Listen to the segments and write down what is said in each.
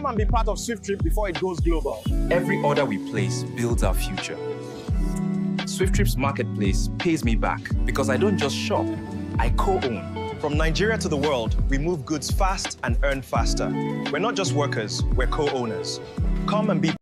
Come and be part of SWIFTtrip before it goes global. Every order we place builds our future. SWIFTtrip's marketplace pays me back because I don't just shop, I co-own. From Nigeria to the world, we move goods fast and earn faster. We're not just workers, we're co-owners. Come and be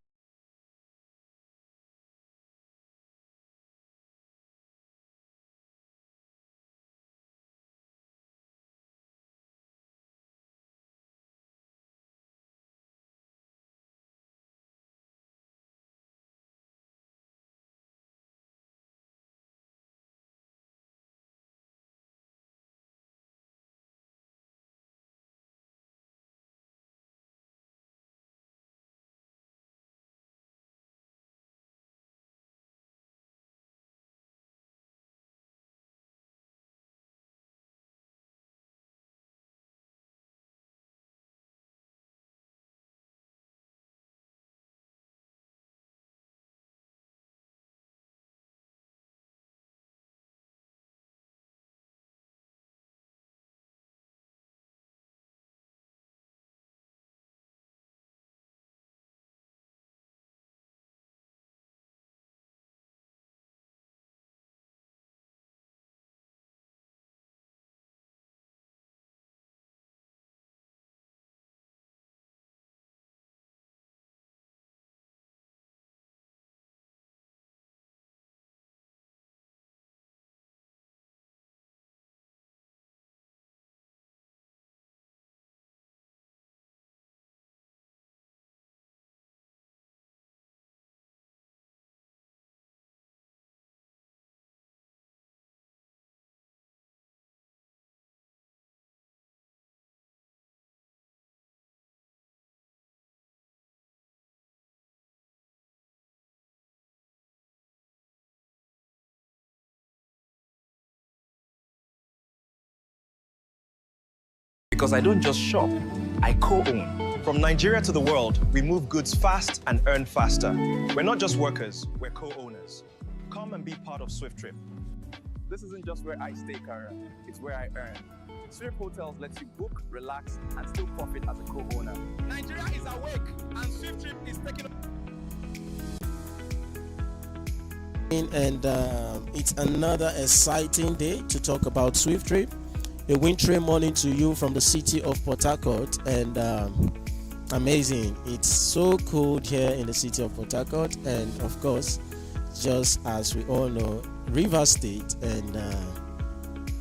Because I don't just shop, I co-own. From Nigeria to the world, we move goods fast and earn faster. We're not just workers, we're co-owners. Come and be part of SWIFTtrip. This isn't just where I stay, Kara. It's where I earn. Swift Hotels lets you book, relax, and still profit as a co-owner. Nigeria is awake, and SWIFTtrip is taking over. And it's another exciting day to talk about SWIFTtrip. A wintry morning to you from the city of Port Harcourt, and amazing. It's so cold here in the city of Port Harcourt, and of course, just as we all know, River State, and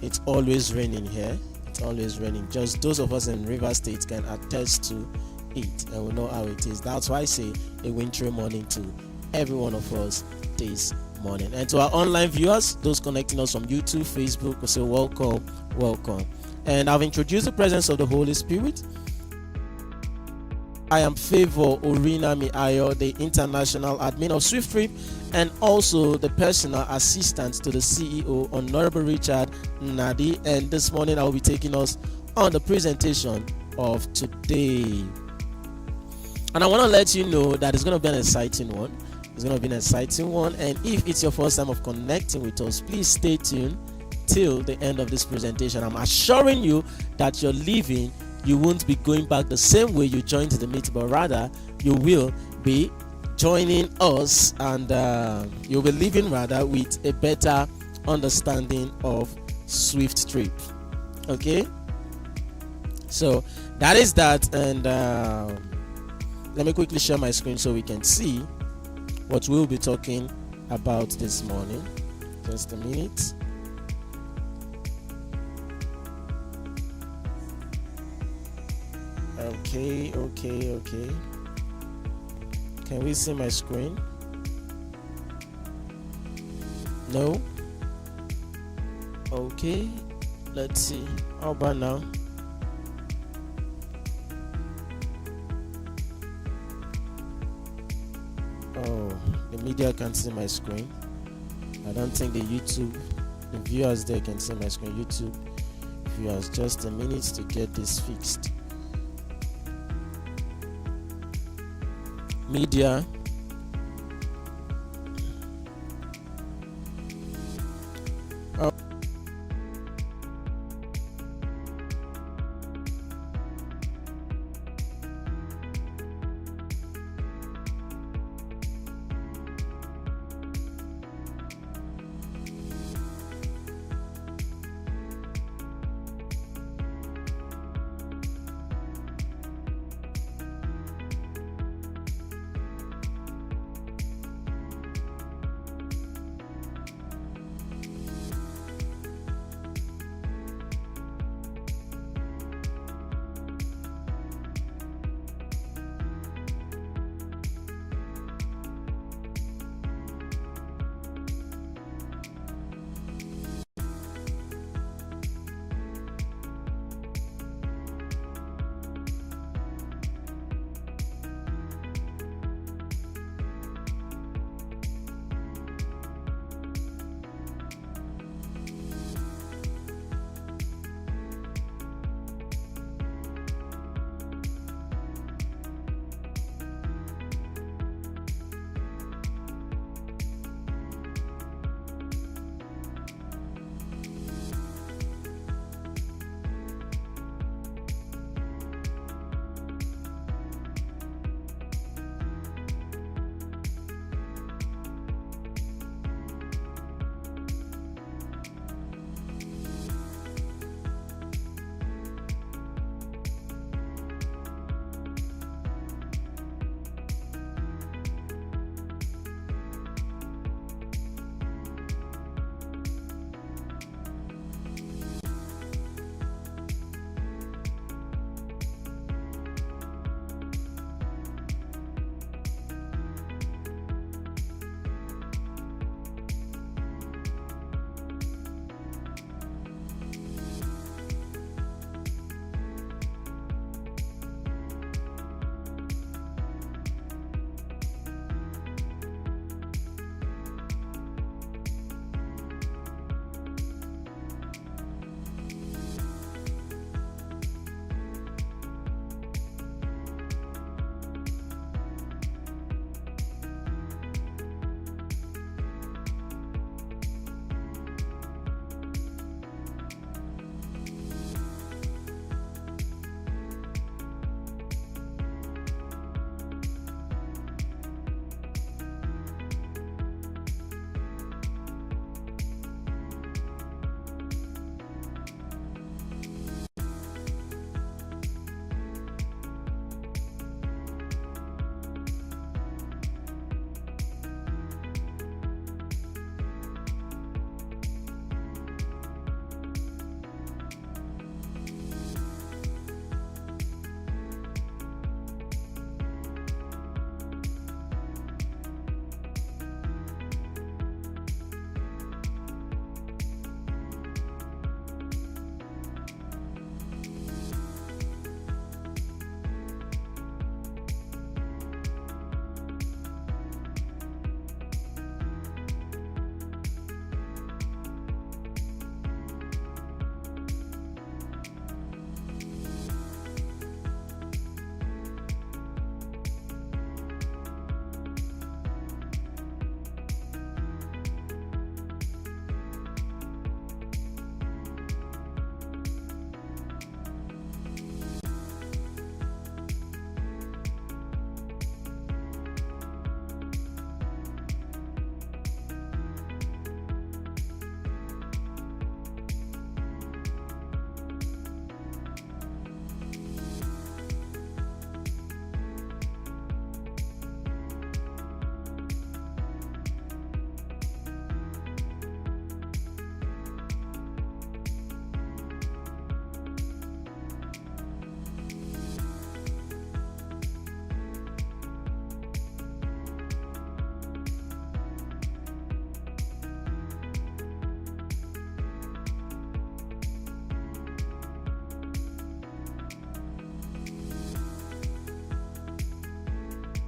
it's always raining here. It's always raining. Just those of us in River State can attest to it, and we know how it is. That's why I say a wintry morning to every one of us this morning. And to our online viewers, those connecting us from YouTube, Facebook, we say welcome. And I've introduced the presence of the Holy Spirit. I am Favor Orinami Ayo, the international admin of SWIFTtrip, and also the personal assistant to the CEO, Honorable Richard Nadi. And this morning I will be taking us on the presentation of today. And I want to let you know that it's going to be an exciting one. It's going to be an exciting one. And if it's your first time of connecting with us, please stay tuned till the end of this presentation. I'm assuring you that you're leaving, you won't be going back the same way you joined the meeting, but rather you will be joining us, and you'll be leaving rather with a better understanding of SWIFTtrip. Okay, so that is that. And let me quickly share my screen so we can see what we'll be talking about this morning. Just a minute. Okay. Can we see my screen? No? Okay. Let's see. How about now? Oh, the media can't see my screen. I don't think the viewers there can see my screen. YouTube viewers, just a minute to get this fixed. Media. Oh.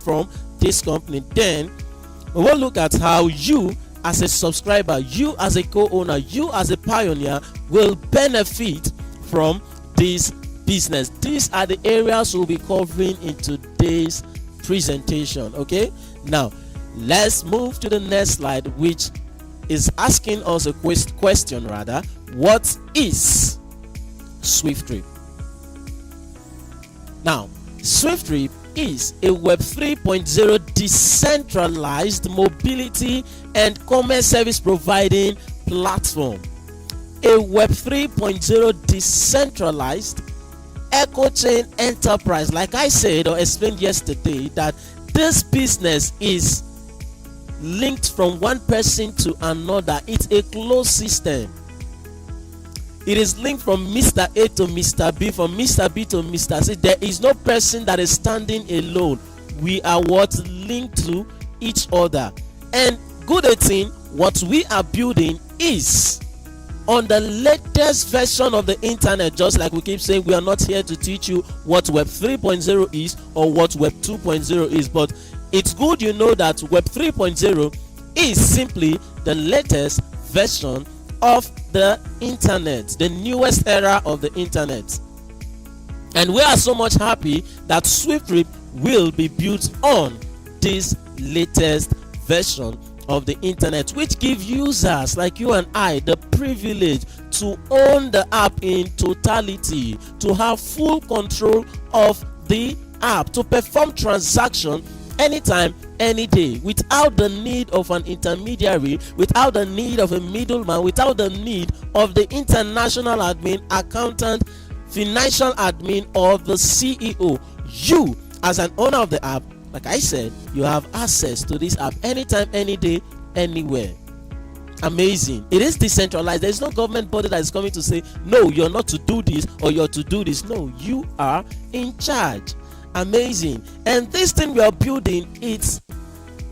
from this company. Then we will look at how you as a subscriber, you as a co-owner, you as a pioneer will benefit from this business. These are the areas we'll be covering in today's presentation. Okay, now let's move to the next slide, which is asking us a question rather. What is SWIFTtrip? Now, SWIFTtrip is a Web 3.0 decentralized mobility and commerce service providing platform. A Web 3.0 decentralized eco chain enterprise. Like I said or explained yesterday, that this business is linked from one person to another. It's a closed system. It is linked from Mr. A to Mr. B, from Mr. B to Mr. C. There is no person that is standing alone. We are linked to each other. And good thing, what we are building is on the latest version of the internet. Just like we keep saying, we are not here to teach you what Web 3.0 is or what Web 2.0 is, but it's good you know that Web 3.0 is simply the latest version of the internet, the newest era of the internet. And we are so much happy that SWIFTtrip will be built on this latest version of the internet, which gives users like you and I the privilege to own the app in totality, to have full control of the app, to perform transaction anytime, any day, without the need of an intermediary, without the need of a middleman, without the need of the international admin, accountant, financial admin, or the CEO. You, as an owner of the app, like I said, you have access to this app anytime, any day, anywhere. Amazing. It is decentralized. There is no government body that is coming to say, no, you're not to do this or you're to do this. No, you are in charge. Amazing. And this thing we are building, it's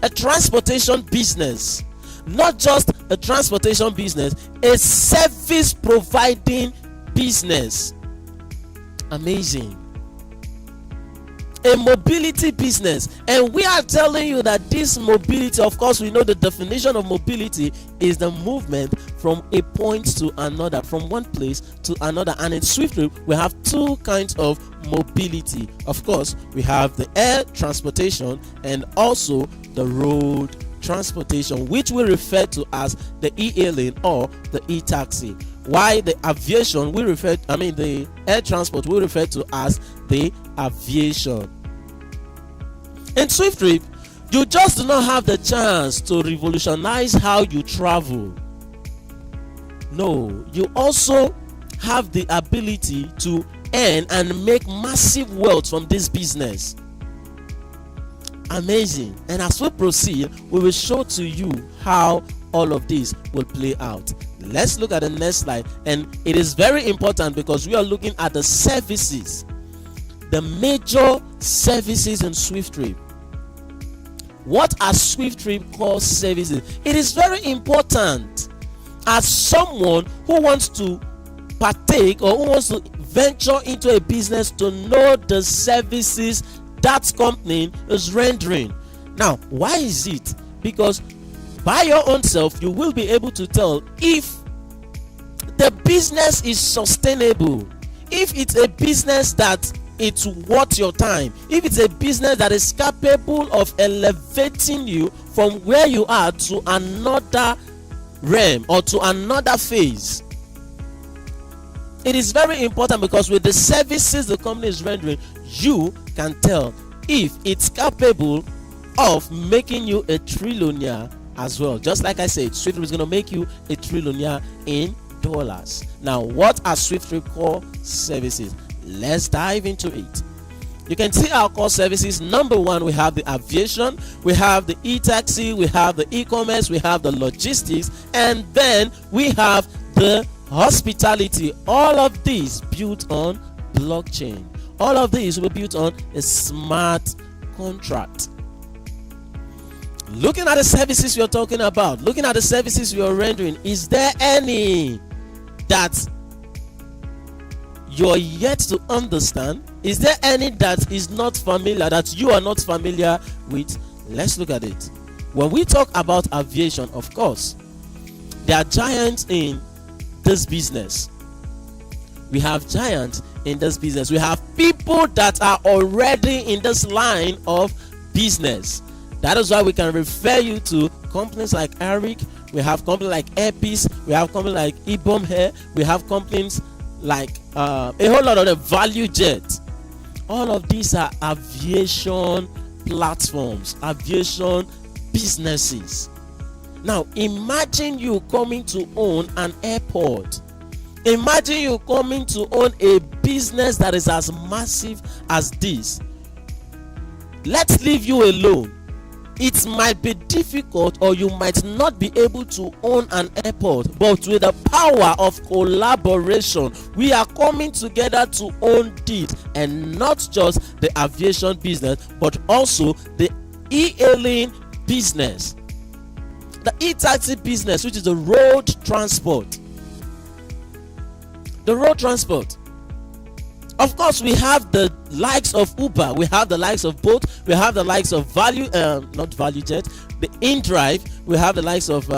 a transportation business. Not just a transportation business, a service providing business. Amazing. A mobility business. And we are telling you that this mobility, of course we know the definition of mobility is the movement from a point to another, from one place to another. And in SWIFTtrip we have two kinds of mobility. Of course we have the air transportation and also the road transportation, which we refer to as the e-hailing or the e-taxi. While the aviation the air transport we refer to as the aviation. In SWIFTtrip, you just do not have the chance to revolutionize how you travel. No, you also have the ability to earn and make massive wealth from this business. Amazing. And as we proceed, we will show to you how all of this will play out. Let's look at the next slide. And it is very important because we are looking at the services, the major services in SWIFTtrip. What are SWIFTtrip core services? It is very important as someone who wants to partake or who wants to venture into a business to know the services that company is rendering. Now, why is it? Because by your own self, you will be able to tell if the business is sustainable, if it's a business that it's worth your time, if it's a business that is capable of elevating you from where you are to another realm or to another phase. It is very important because with the services the company is rendering, you can tell if it's capable of making you a trillionaire as well. Just like I said, SWIFTtrip is going to make you a trillionaire in dollars. Now, what are SWIFTtrip core services? Let's dive into it. You can see our core services. Number one, we have the aviation, we have the e-taxi, we have the e-commerce, we have the logistics, and then we have the hospitality. All of these built on blockchain. All of these will be built on a smart contract. Looking at the services we are talking about, looking at the services we are rendering, is there any that you're yet to understand? Is there any that is not familiar, that you are not familiar with? Let's look at it. When we talk about aviation, of course, there are giants in this business. We have giants in this business. We have people that are already in this line of business. That is why we can refer you to companies like Eric. We have companies like Airpeace. We have companies like Ibom Hair. We have companies like a whole lot of the Value Jet. All of these are aviation platforms, aviation businesses. Now imagine you coming to own an airport. Imagine you coming to own a business that is as massive as this. Let's leave you alone. It might be difficult, or you might not be able to own an airport, but with the power of collaboration, we are coming together to own it, and not just the aviation business, but also the e-hailing business, the e-taxi business, which is the road transport. The road transport. Of course, we have the likes of Uber, we have the likes of Bolt, we have the likes of not Value Jet, the InDrive, we have the likes of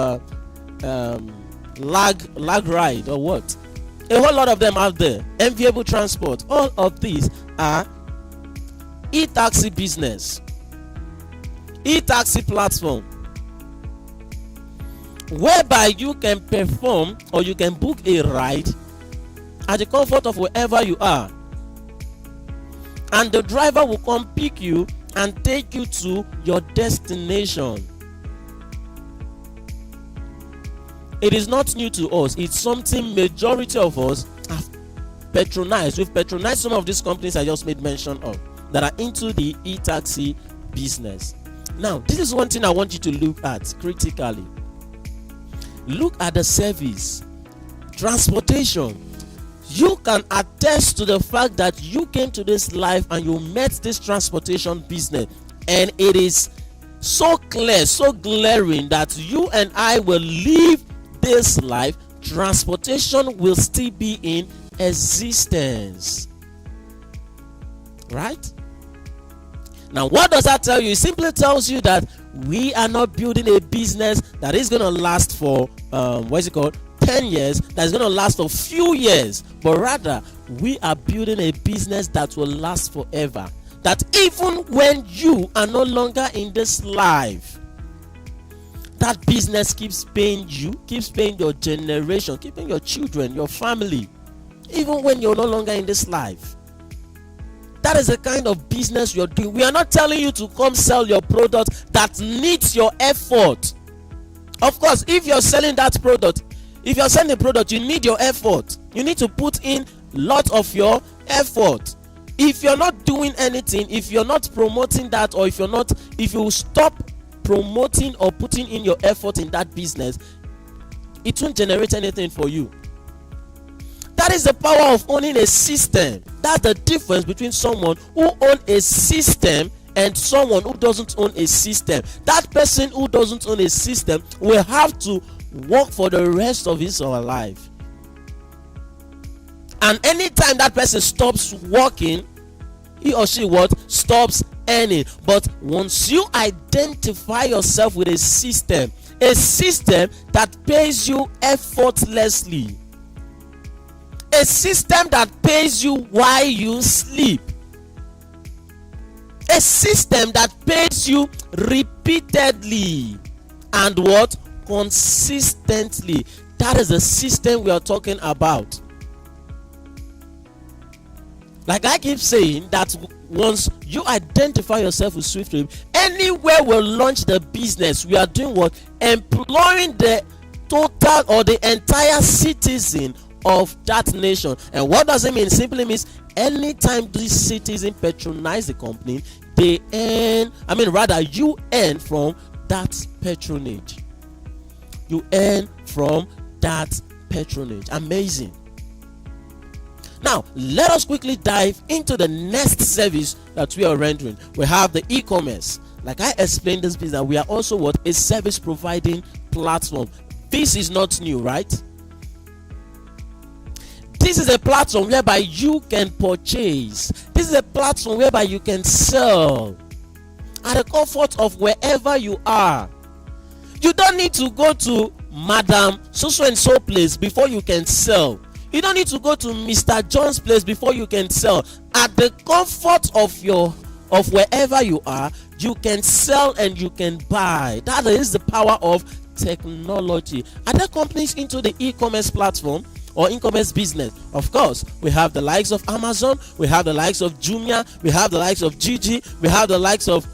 Lag Ride or what. A whole lot of them out there. Enviable Transport. All of these are e-taxi business, e-taxi platform, whereby you can perform or you can book a ride at the comfort of wherever you are, and the driver will come pick you and take you to your destination. It is not new to us. It's something majority of us have patronized. We've patronized some of these companies I just made mention of that are into the e-taxi business. Now, this is one thing I want you to look at critically. Look at the service, transportation. You can attest to the fact that you came to this life and you met this transportation business, and it is so clear, so glaring that you and I will leave this life, transportation will still be in existence. Right? Now, what does that tell you? It simply tells you that we are not building a business that is going to last for 10 years, that is going to last for few years, but rather we are building a business that will last forever. That even when you are no longer in this life, that business keeps paying you, keeps paying your generation, keeping your children, your family, even when you're no longer in this life. That is the kind of business you're doing. We are not telling you to come sell your product that needs your effort. Of course, if you're selling that product, if you're selling a product, you need your effort. You need to put in lot of your effort. If you're not doing anything, if you're not promoting that, or if you stop promoting or putting in your effort in that business, it won't generate anything for you. That is the power of owning a system. That's the difference between someone who owns a system and someone who doesn't own a system. That person who doesn't own a system will have to work for the rest of his or her life. And anytime that person stops working, he or she stops earning. But once you identify yourself with a system that pays you effortlessly, a system that pays you while you sleep, a system that pays you repeatedly and consistently. That is the system we are talking about. Like I keep saying, that once you identify yourself with SWIFTtrip, anywhere we launch the business, we are doing employing the total or the entire citizen of that nation. And what does it mean? It simply means anytime these citizens patronize the company, you earn from that patronage. You earn from that patronage. Amazing. Now, let us quickly dive into the next service that we are rendering. We have the e-commerce. Like I explained this business, we are also a service providing platform. This is not new, right? This is a platform whereby you can purchase. This is a platform whereby you can sell at the comfort of wherever you are. You don't need to go to Madam so and so place before you can sell. You don't need to go to Mr. John's place before you can sell. At the comfort of wherever you are, you can sell and you can buy. That is the power of technology. Are there companies into the e-commerce platform or e-commerce business? Of course, we have the likes of Amazon, we have the likes of Jumia, we have the likes of Gigi, we have the likes of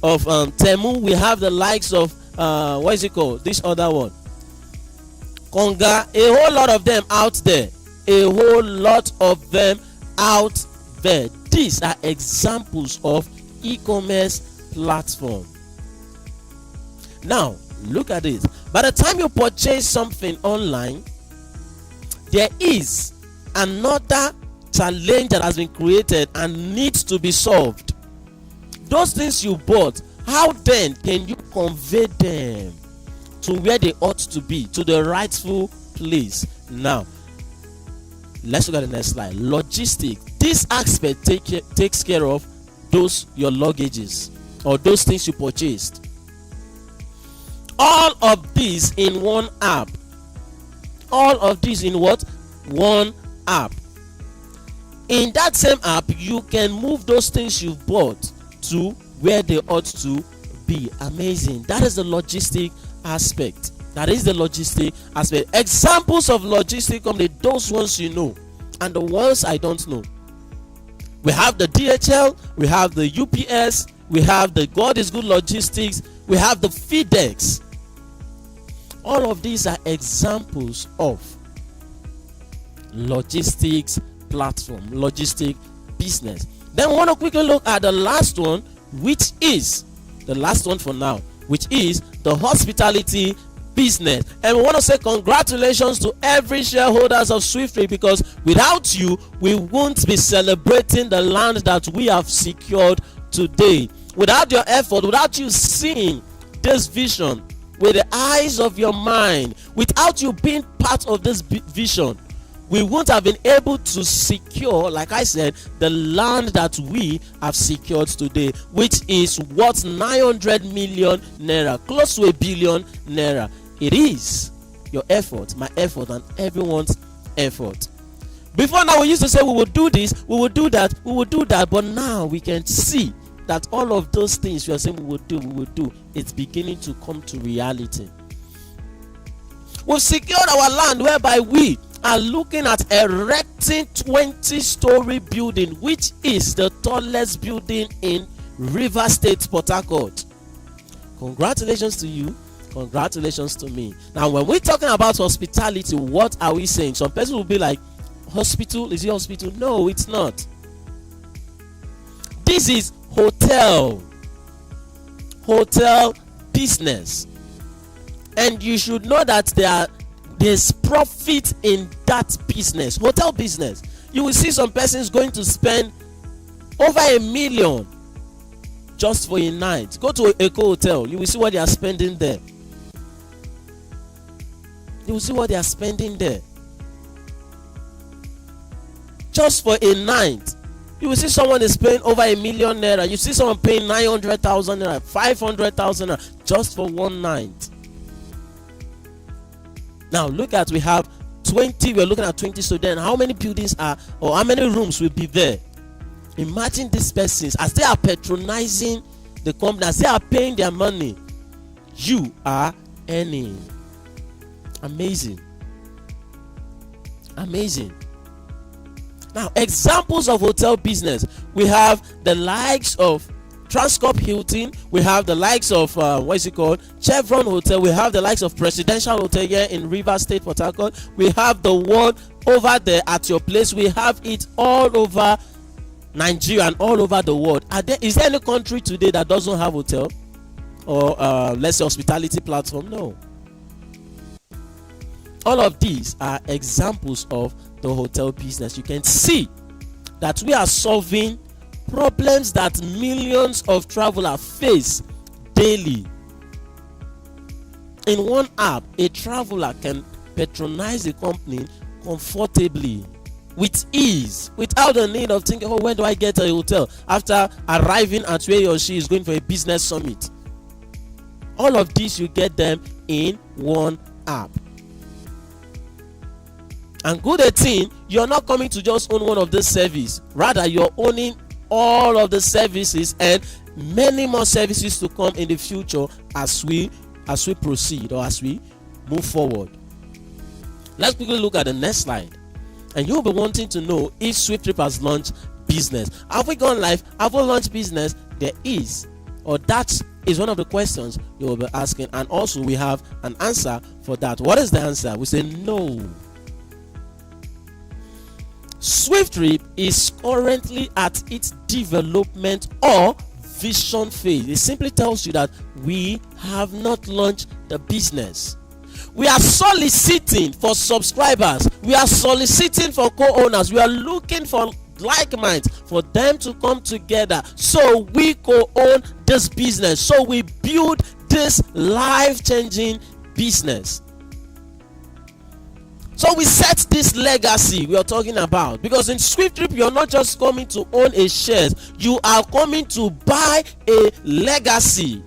Temu, we have the likes of what is it called? This other one, Konga. A whole lot of them out there. A whole lot of them out there. These are examples of e-commerce platform. Now, look at it. By the time you purchase something online, there is another challenge that has been created and needs to be solved. Those things you bought, how then can you convey them to where they ought to be, to the rightful place? Now, let's look at the next slide. Logistics. This aspect takes care of those your luggages or those things you purchased. All of these in one app. All of these in what? One app. In that same app, you can move those things you've bought to where they ought to be. Amazing. That is the logistic aspect. That is the logistic aspect. Examples of logistic company, those ones you know and the ones I don't know. We have the DHL, we have the UPS, we have the God is Good Logistics, we have the FedEx. All of these are examples of logistics platform, logistic business. Then we want to quickly look at the last one, which is the last one for now, which is the hospitality business. And we want to say congratulations to every shareholders of SWIFTtrip, because without you, we won't be celebrating the land that we have secured today. Without your effort, without you seeing this vision with the eyes of your mind, without you being part of this vision, we won't have been able to secure, like I said, the land that we have secured today, which is worth 900 million naira, close to $1 billion naira. It is your effort, my effort, and everyone's effort. Before now, we used to say we will do this, we will do that, we will do that, but now we can see that all of those things we are saying we will do, it's beginning to come to reality. We've secured our land whereby we are looking at erecting 20-story building, which is the tallest building in River State, Port Harcourt. Congratulations to you. Congratulations to me. Now, when we're talking about hospitality, what are we saying? Some person will be like, hospital? Is it hospital? No, it's not. This is hotel business. And you should know that there's profit in that business, hotel business. You will see some persons going to spend over $1 million just for a night. Go to a hotel, you will see what they are spending there. You will see what they are spending there just for a night. You will see someone is paying over $1 million naira. You see someone paying 900,000 naira, 500,000 naira just for one night. Now look at, we have 20, we're looking at 20, so then how many buildings are, or how many rooms will be there? Imagine these persons, as they are patronizing the company, as they are paying their money, you are earning. Amazing. Amazing. Now, examples of hotel business. We have the likes of Transcorp Hilton. We have the likes of, Chevron Hotel. We have the likes of Presidential Hotel here in River State, Port Harcourt. We have the one over there at your place. We have it all over Nigeria and all over the world. Is there any country today that doesn't have hotel? Or let's say hospitality platform? No. All of these are examples of the hotel business. You can see that we are solving problems that millions of travelers face daily. In one app, a traveler can patronize the company comfortably. with ease, without the need of thinking, oh, when do I get a hotel after arriving at where he or she is going for a business summit. All of these, you get them in one app. And good 18, you're not coming to just own one of these services. Rather, you're owning all of the services and many more services to come in the future as we proceed or as we move forward. Let's quickly look at the next slide. And you'll be wanting to know if SWIFTtrip has launched business. Have we gone live? Have we launched business? There is, or that is one of the questions you will be asking. And also we have an answer for that. What is the answer? We say no. SWIFTtrip is currently at its development or vision phase. It simply tells you that we have not launched the business. We are soliciting for subscribers. We are soliciting for co-owners. We are looking for like minds for them to come together so we co-own this business, so we build this life-changing business. So we set this legacy we are talking about, because in SWIFTtrip you're not just coming to own a share, you are coming to buy a legacy.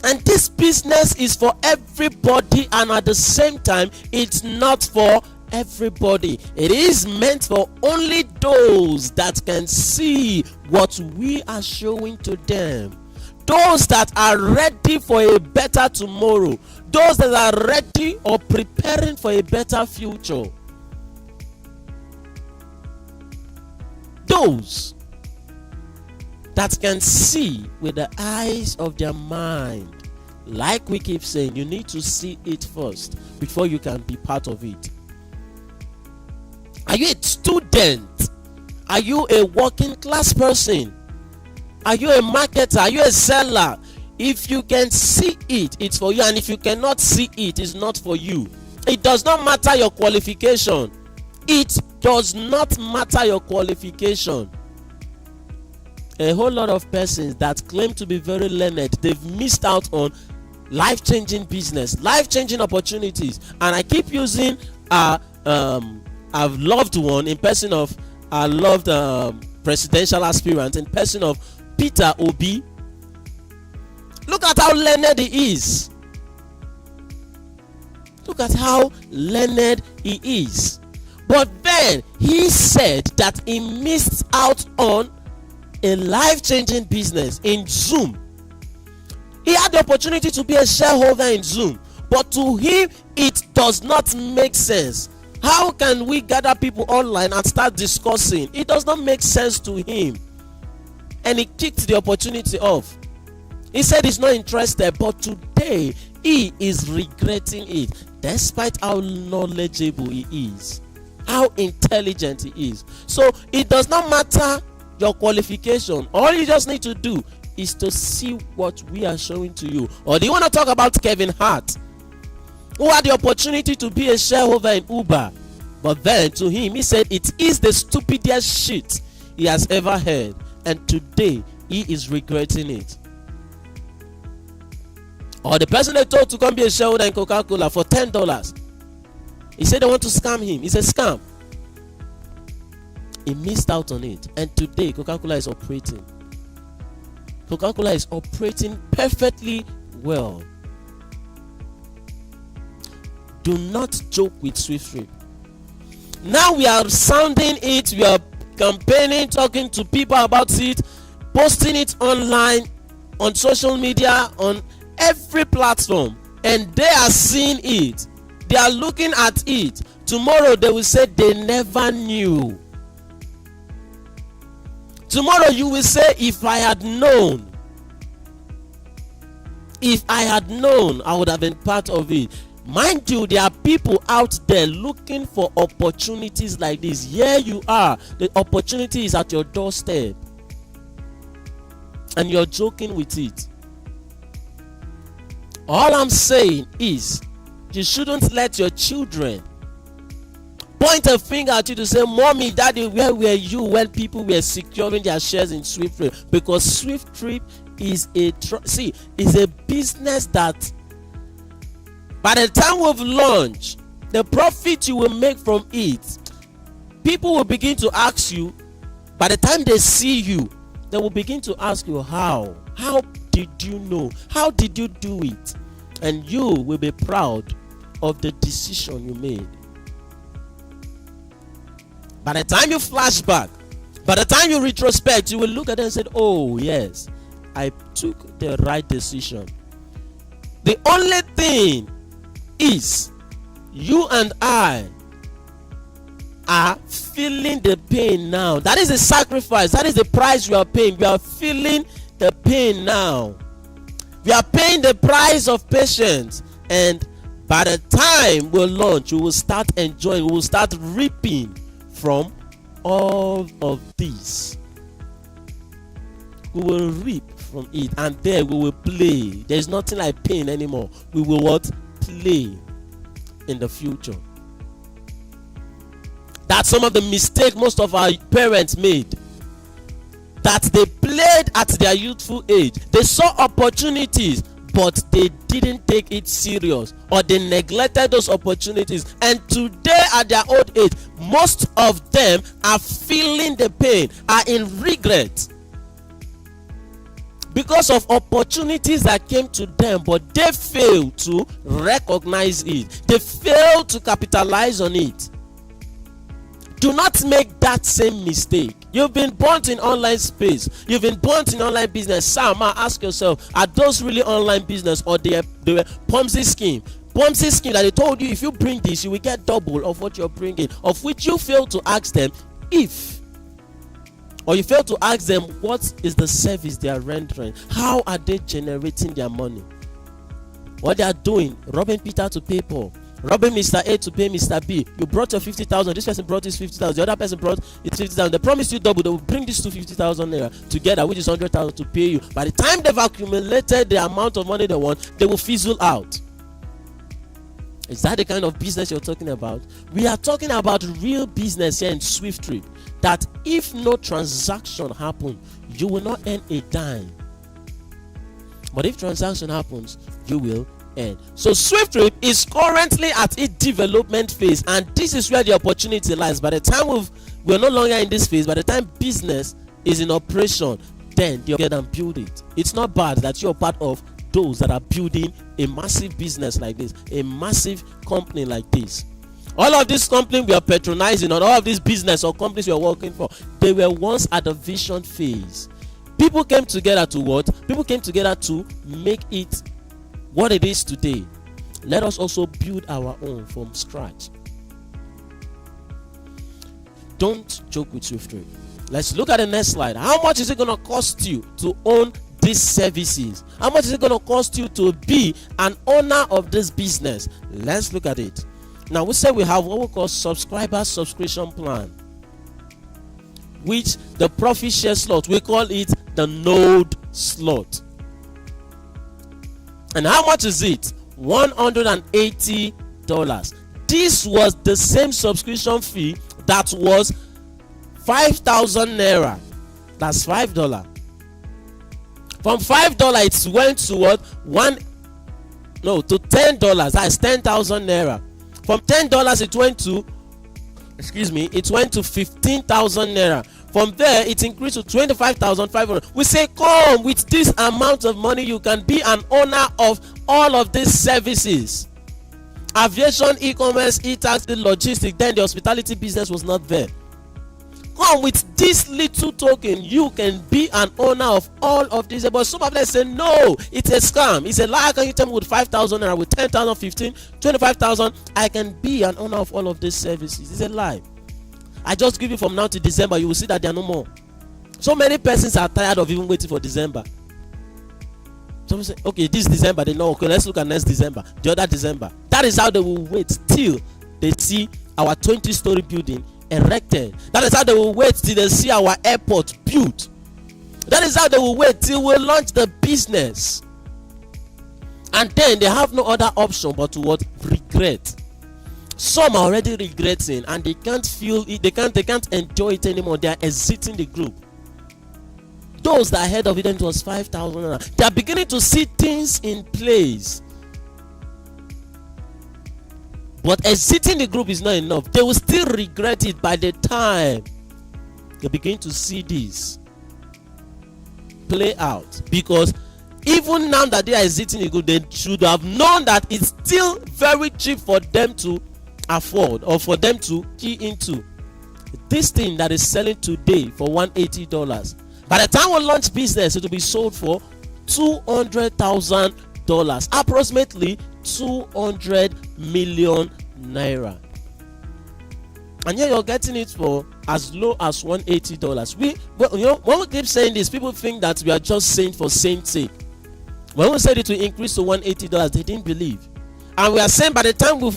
And this business is for everybody, and at the same time it's not for everybody. It is meant for only those that can see what we are showing to them. Those that are ready for a better tomorrow. Those that are ready or preparing for a better future. Those that can see with the eyes of their mind. Like we keep saying, you need to see it first before you can be part of it. Are you a student? Are you a working class person? Are you a marketer? Are you a seller? If you can see it, it's for you. And if you cannot see it, it's not for you. It does not matter your qualification. It does not matter your qualification. A whole lot of persons that claim to be very learned, they've missed out on life-changing business, life-changing opportunities. And I keep using our loved one in person of our loved presidential aspirant in person of Peter Obi. Look at how learned he is. Look at how learned he is. But then he said that he missed out on a life-changing business in Zoom. He had the opportunity to be a shareholder in Zoom, but to him it does not make sense. How can we gather people online and start discussing? It does not make sense to him. And he kicked the opportunity off. He said he's not interested, but today he is regretting it, despite how knowledgeable he is, how intelligent he is. So it does not matter your qualification. All you just need to do is to see what we are showing to you. Or do you want to talk about Kevin Hart, who had the opportunity to be a shareholder in Uber, but then to him he said it is the stupidest shit he has ever heard, and today he is regretting it. Or the person they told to come be a shareholder in Coca-Cola for $10, he said they want to scam him. It's a scam. He missed out on it, and today Coca-Cola is operating. Coca-Cola is operating perfectly well. Do not joke with SWIFTtrip. Now we are sounding it, we are campaigning, talking to people about it, posting it online, on social media, on every platform, and they are seeing it. They are looking at it. Tomorrow they will say they never knew. Tomorrow you will say, if I had known, I would have been part of it. Mind you, there are people out there looking for opportunities like this. Here you are. The opportunity is at your doorstep, and you're joking with it. All I'm saying is, you shouldn't let your children point a finger at you to say, Mommy, Daddy, where were you when people were securing their shares in SWIFTtrip? Because SWIFTtrip is a business that by the time we've launched, the profit you will make from it, people will begin to ask you, by the time they see you, they will begin to ask you, how did you know, how did you do it? And you will be proud of the decision you made. By the time you flash back, by the time you retrospect, you will look at it and say, oh yes, I took the right decision. The only thing is, you and I are feeling the pain now. That is the sacrifice. That is the price we are paying. We are feeling the pain now. We are paying the price of patience. And by the time we launch, we will start enjoying, we will start reaping from all of this. We will reap from it, and then we will play. There's nothing like pain anymore. We will what? Play in the future. That's some of the mistakes most of our parents made. That they played at their youthful age. They saw opportunities, but they didn't take it serious, or they neglected those opportunities. And today at their old age, most of them are feeling the pain, are in regret, because of opportunities that came to them, but they failed to recognize it. They failed to capitalize on it. Do not make that same mistake. You've been burnt in online space. You've been burnt in online business. Sam, ask yourself, are those really online business, or they were Ponzi scheme? Ponzi scheme that they told you, if you bring this, you will get double of what you're bringing, of which you fail to ask them if, or you fail to ask them what is the service they are rendering. How are they generating their money? What they are doing, robbing Peter to pay Paul. Robbing Mr. A to pay Mr. B. You brought your 50,000. This person brought his 50,000. The other person brought his 50,000. They promised you double. They will bring these 250,000 naira together, which is 100,000 to pay you. By the time they've accumulated the amount of money they want, they will fizzle out. Is that the kind of business you're talking about? We are talking about real business here in SWIFTtrip. That if no transaction happens, you will not earn a dime. But if transaction happens, you will earn. So SWIFTtrip is currently at its development phase, and this is where the opportunity lies. By the time we're no longer in this phase, by the time business is in operation, then you get and build it. It's not bad that you're part of those that are building a massive business like this, a massive company like this. All of these companies we are patronizing, or all of these business or companies we are working for, they were once at the vision phase. People came together to what? People came together to make it what it is today. Let us also build our own from scratch. Don't joke with SWIFTtrip. Let's look at the next slide. How much is it going to cost you to own these services? How much is it going to cost you to be an owner of this business? Let's look at it. Now, we say we have what we call subscriber subscription plan, which the profit share slot, we call it the node slot. And how much is it? $180. This was the same subscription fee that was 5,000 naira. That's $5. From $5 it went to what? To $10. That's 10,000 naira. From $10 it went to, it went to 15,000 naira. From there, it increased to 25,500. We say, come with this amount of money, you can be an owner of all of these services. Aviation, e-commerce, e-taxi, logistics. Then the hospitality business was not there. Come with this little token, you can be an owner of all of these. But some of them say, no, it's a scam. It's a lie. Can you tell me with 5,000 naira, with 10,000, 15, 25,000, I can be an owner of all of these services? It's a lie. I just give you from now to December, you will see that there are no more. So many persons are tired of even waiting for December. Some say, okay, this December, they know, okay, let's look at next December, the other December. That is how they will wait till they see our 20-story building erected. That is how they will wait till they see our airport built. That is how they will wait till we launch the business. And then they have no other option but to what? Regret. Some are already regretting, and they can't feel it, they can't enjoy it anymore. They are exiting the group. Those that heard of it was 5,000. They are beginning to see things in place. But exiting the group is not enough. They will still regret it by the time they begin to see this play out. Because even now that they are exiting the group, they should have known that it's still very cheap for them to afford or for them to key into. This thing that is selling today for $180, by the time we launch business, it will be sold for $200,000, approximately 200 million naira. And yet you're getting it for as low as $180. When we keep saying this, people think that we are just saying for saying sake. When we said it will increase to $180, they didn't believe. And we are saying by the time we're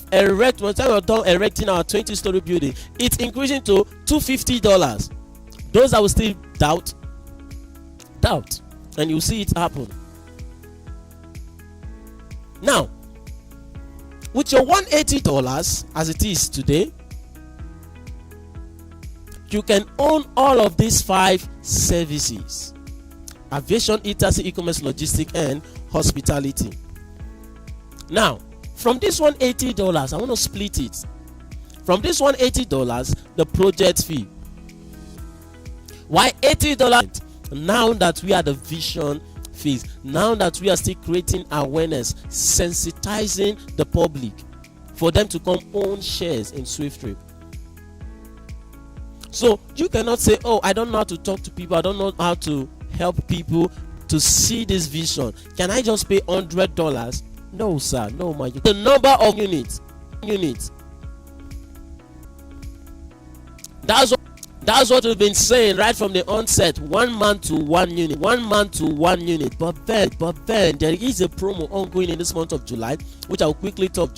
done erecting our 20-story building, it's increasing to $250. Those that will still doubt, and you see it happen. Now, with your $180 as it is today, you can own all of these 5 services: aviation, e-taxi, e-commerce, logistics, and hospitality. Now, from this $180, I want to split it. From this $180, the project fee. Why $80? Now that we are the vision phase, now that we are still creating awareness, sensitizing the public for them to come own shares in SWIFTtrip. So you cannot say, oh, I don't know how to talk to people, I don't know how to help people to see this vision. Can I just pay $100? No, sir. No, my. The number of units. That's what we've been saying right from the onset. 1 man to 1 unit. 1 man to 1 unit. But then there is a promo ongoing in this month of July, which I'll quickly talk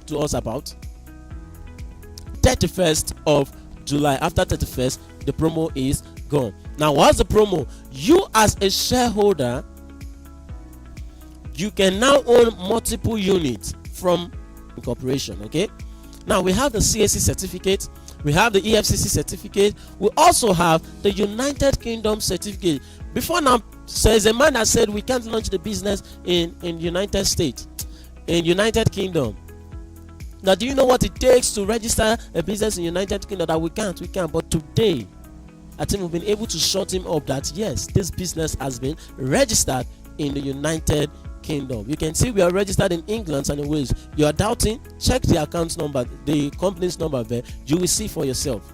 to us about. 31st of July. After 31st, the promo is gone. Now, what's the promo? You as a shareholder, you can now own multiple units from incorporation. Okay. Now we have the CAC certificate, we have the EFCC certificate, we also have the United Kingdom certificate. Before now, there's a man that said we can't launch the business in United States, in United Kingdom. Now, do you know what it takes to register a business in United Kingdom? That we can't. But today, I think we've been able to shut him up that yes, this business has been registered in the United Kingdom. You can see we are registered in England and in Wales. You are doubting? Check the account number, the company's number there. You will see for yourself.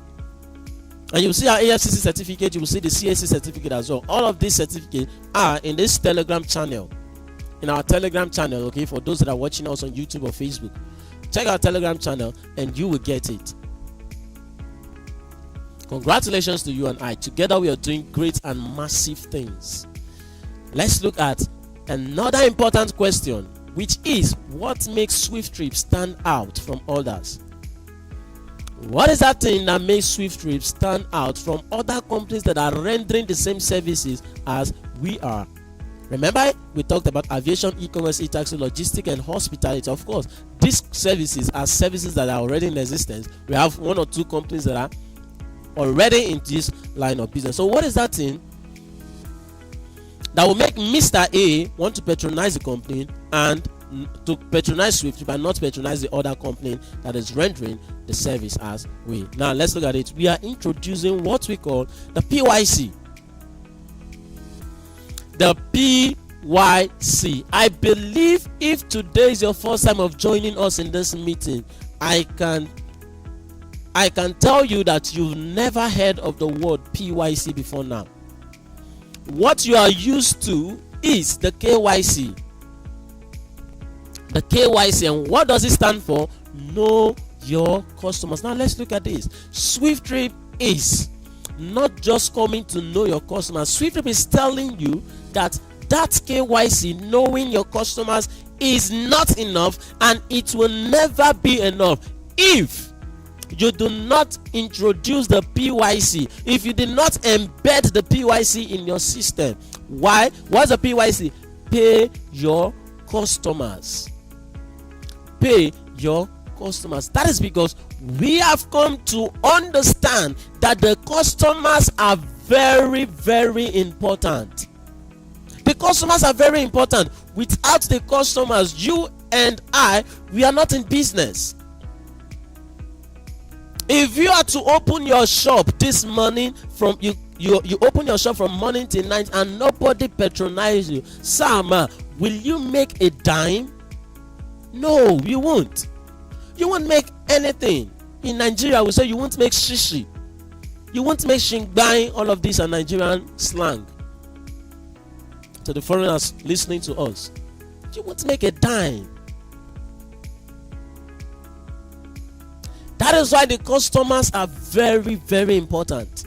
And you will see our AFCC certificate. You will see the CAC certificate as well. All of these certificates are in this Telegram channel. In our Telegram channel, okay, for those that are watching us on YouTube or Facebook. Check our Telegram channel and you will get it. Congratulations to you and I. Together we are doing great and massive things. Let's look at another important question, which is what makes SWIFTtrip stand out from others? What is that thing that makes SWIFTtrip stand out from other companies that are rendering the same services as we are? Remember, we talked about aviation, e-commerce, e-taxi, logistics, and hospitality. Of course, these services are services that are already in existence. We have 1 or 2 companies that are already in this line of business. So what is that thing that will make Mr. A want to patronize the company and to patronize SWIFTtrip and not patronize the other company that is rendering the service as we? Now let's look at it. We are introducing what we call the PYC. The PYC. I believe if today is your first time of joining us in this meeting, I can tell you that you've never heard of the word PYC before now. What you are used to is the KYC. The KYC, and what does it stand for? Know your customers. Now let's look at this. SWIFTtrip is not just coming to know your customers. SWIFTtrip is telling you that KYC, knowing your customers, is not enough, and it will never be enough if you do not introduce the PYC, if you did not embed the PYC in your system. Why? What's the PYC? Pay your customers. Pay your customers. That is because we have come to understand that the customers are very, very important. The customers are very important. Without the customers, you and I, we are not in business. If you are to open your shop this morning, from you open your shop from morning till night and nobody patronize you, Sama, will you make a dime? No, you won't. You won't make anything. In Nigeria, we say you won't make shishi. You won't make shingbai. All of these are Nigerian slang. To the foreigners listening to us, you won't make a dime. That is why the customers are very, very important.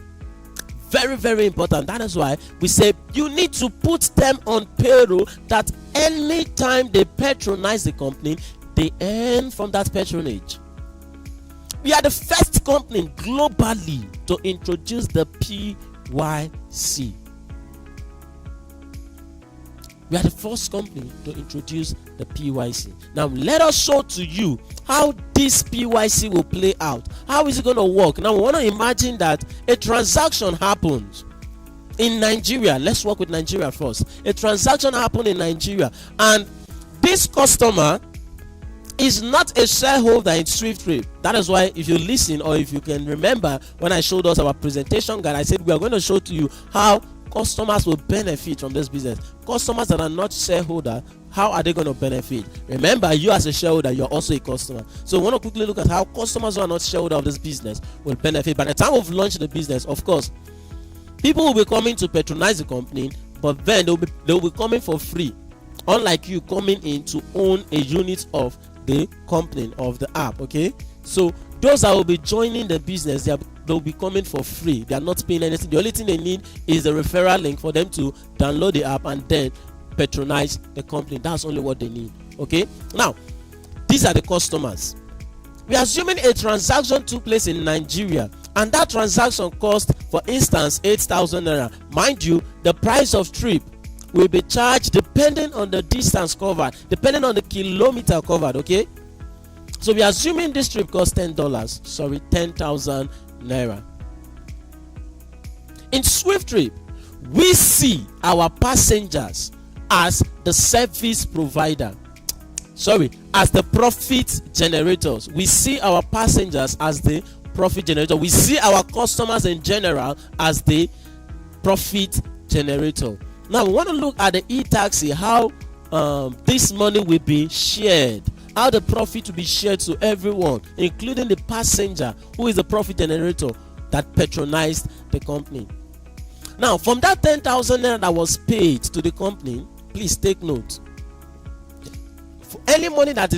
Very, very important. That is why we say you need to put them on payroll, that anytime they patronize the company, they earn from that patronage. We are the first company globally to introduce the PYC. We are the first company to introduce the PYC. Now let us show to you how this PYC will play out. How is it going to work? Now we want to imagine that a transaction happens in Nigeria. Let's work with Nigeria first. A transaction happened in Nigeria, and this customer is not a shareholder in SWIFTtrip. That is why, if you listen, or if you can remember, when I showed us our presentation guide, I said we are going to show to you how customers will benefit from this business. Customers that are not shareholder, how are they going to benefit? Remember, you as a shareholder, you're also a customer. So we want to quickly look at how customers who are not shareholder of this business will benefit. By the time we've launched the business, of course, people will be coming to patronize the company, but then they'll be coming for free. Unlike you coming in to own a unit of the company, of the app. Okay, so those that will be joining the business, they'll be coming for free. They are not paying anything. The only thing they need is the referral link for them to download the app and then patronize the company. That's only what they need. Okay, now these are the customers. We are assuming a transaction took place in Nigeria, and that transaction cost, for instance, 8,000 naira. Mind you, the price of trip will be charged depending on the distance covered, depending on the kilometer covered. Okay, so we are assuming this trip costs $10. Sorry, 10,000 naira. In SWIFTtrip, we see our passengers as the service provider. Sorry, as the profit generators. We see our passengers as the profit generator. We see our customers in general as the profit generator. Now we want to look at the e-taxi, how this money will be shared, how the profit will be shared to everyone, including the passenger who is the profit generator that patronized the company. Now, from that 10,000 naira that was paid to the company, please take note. For any money that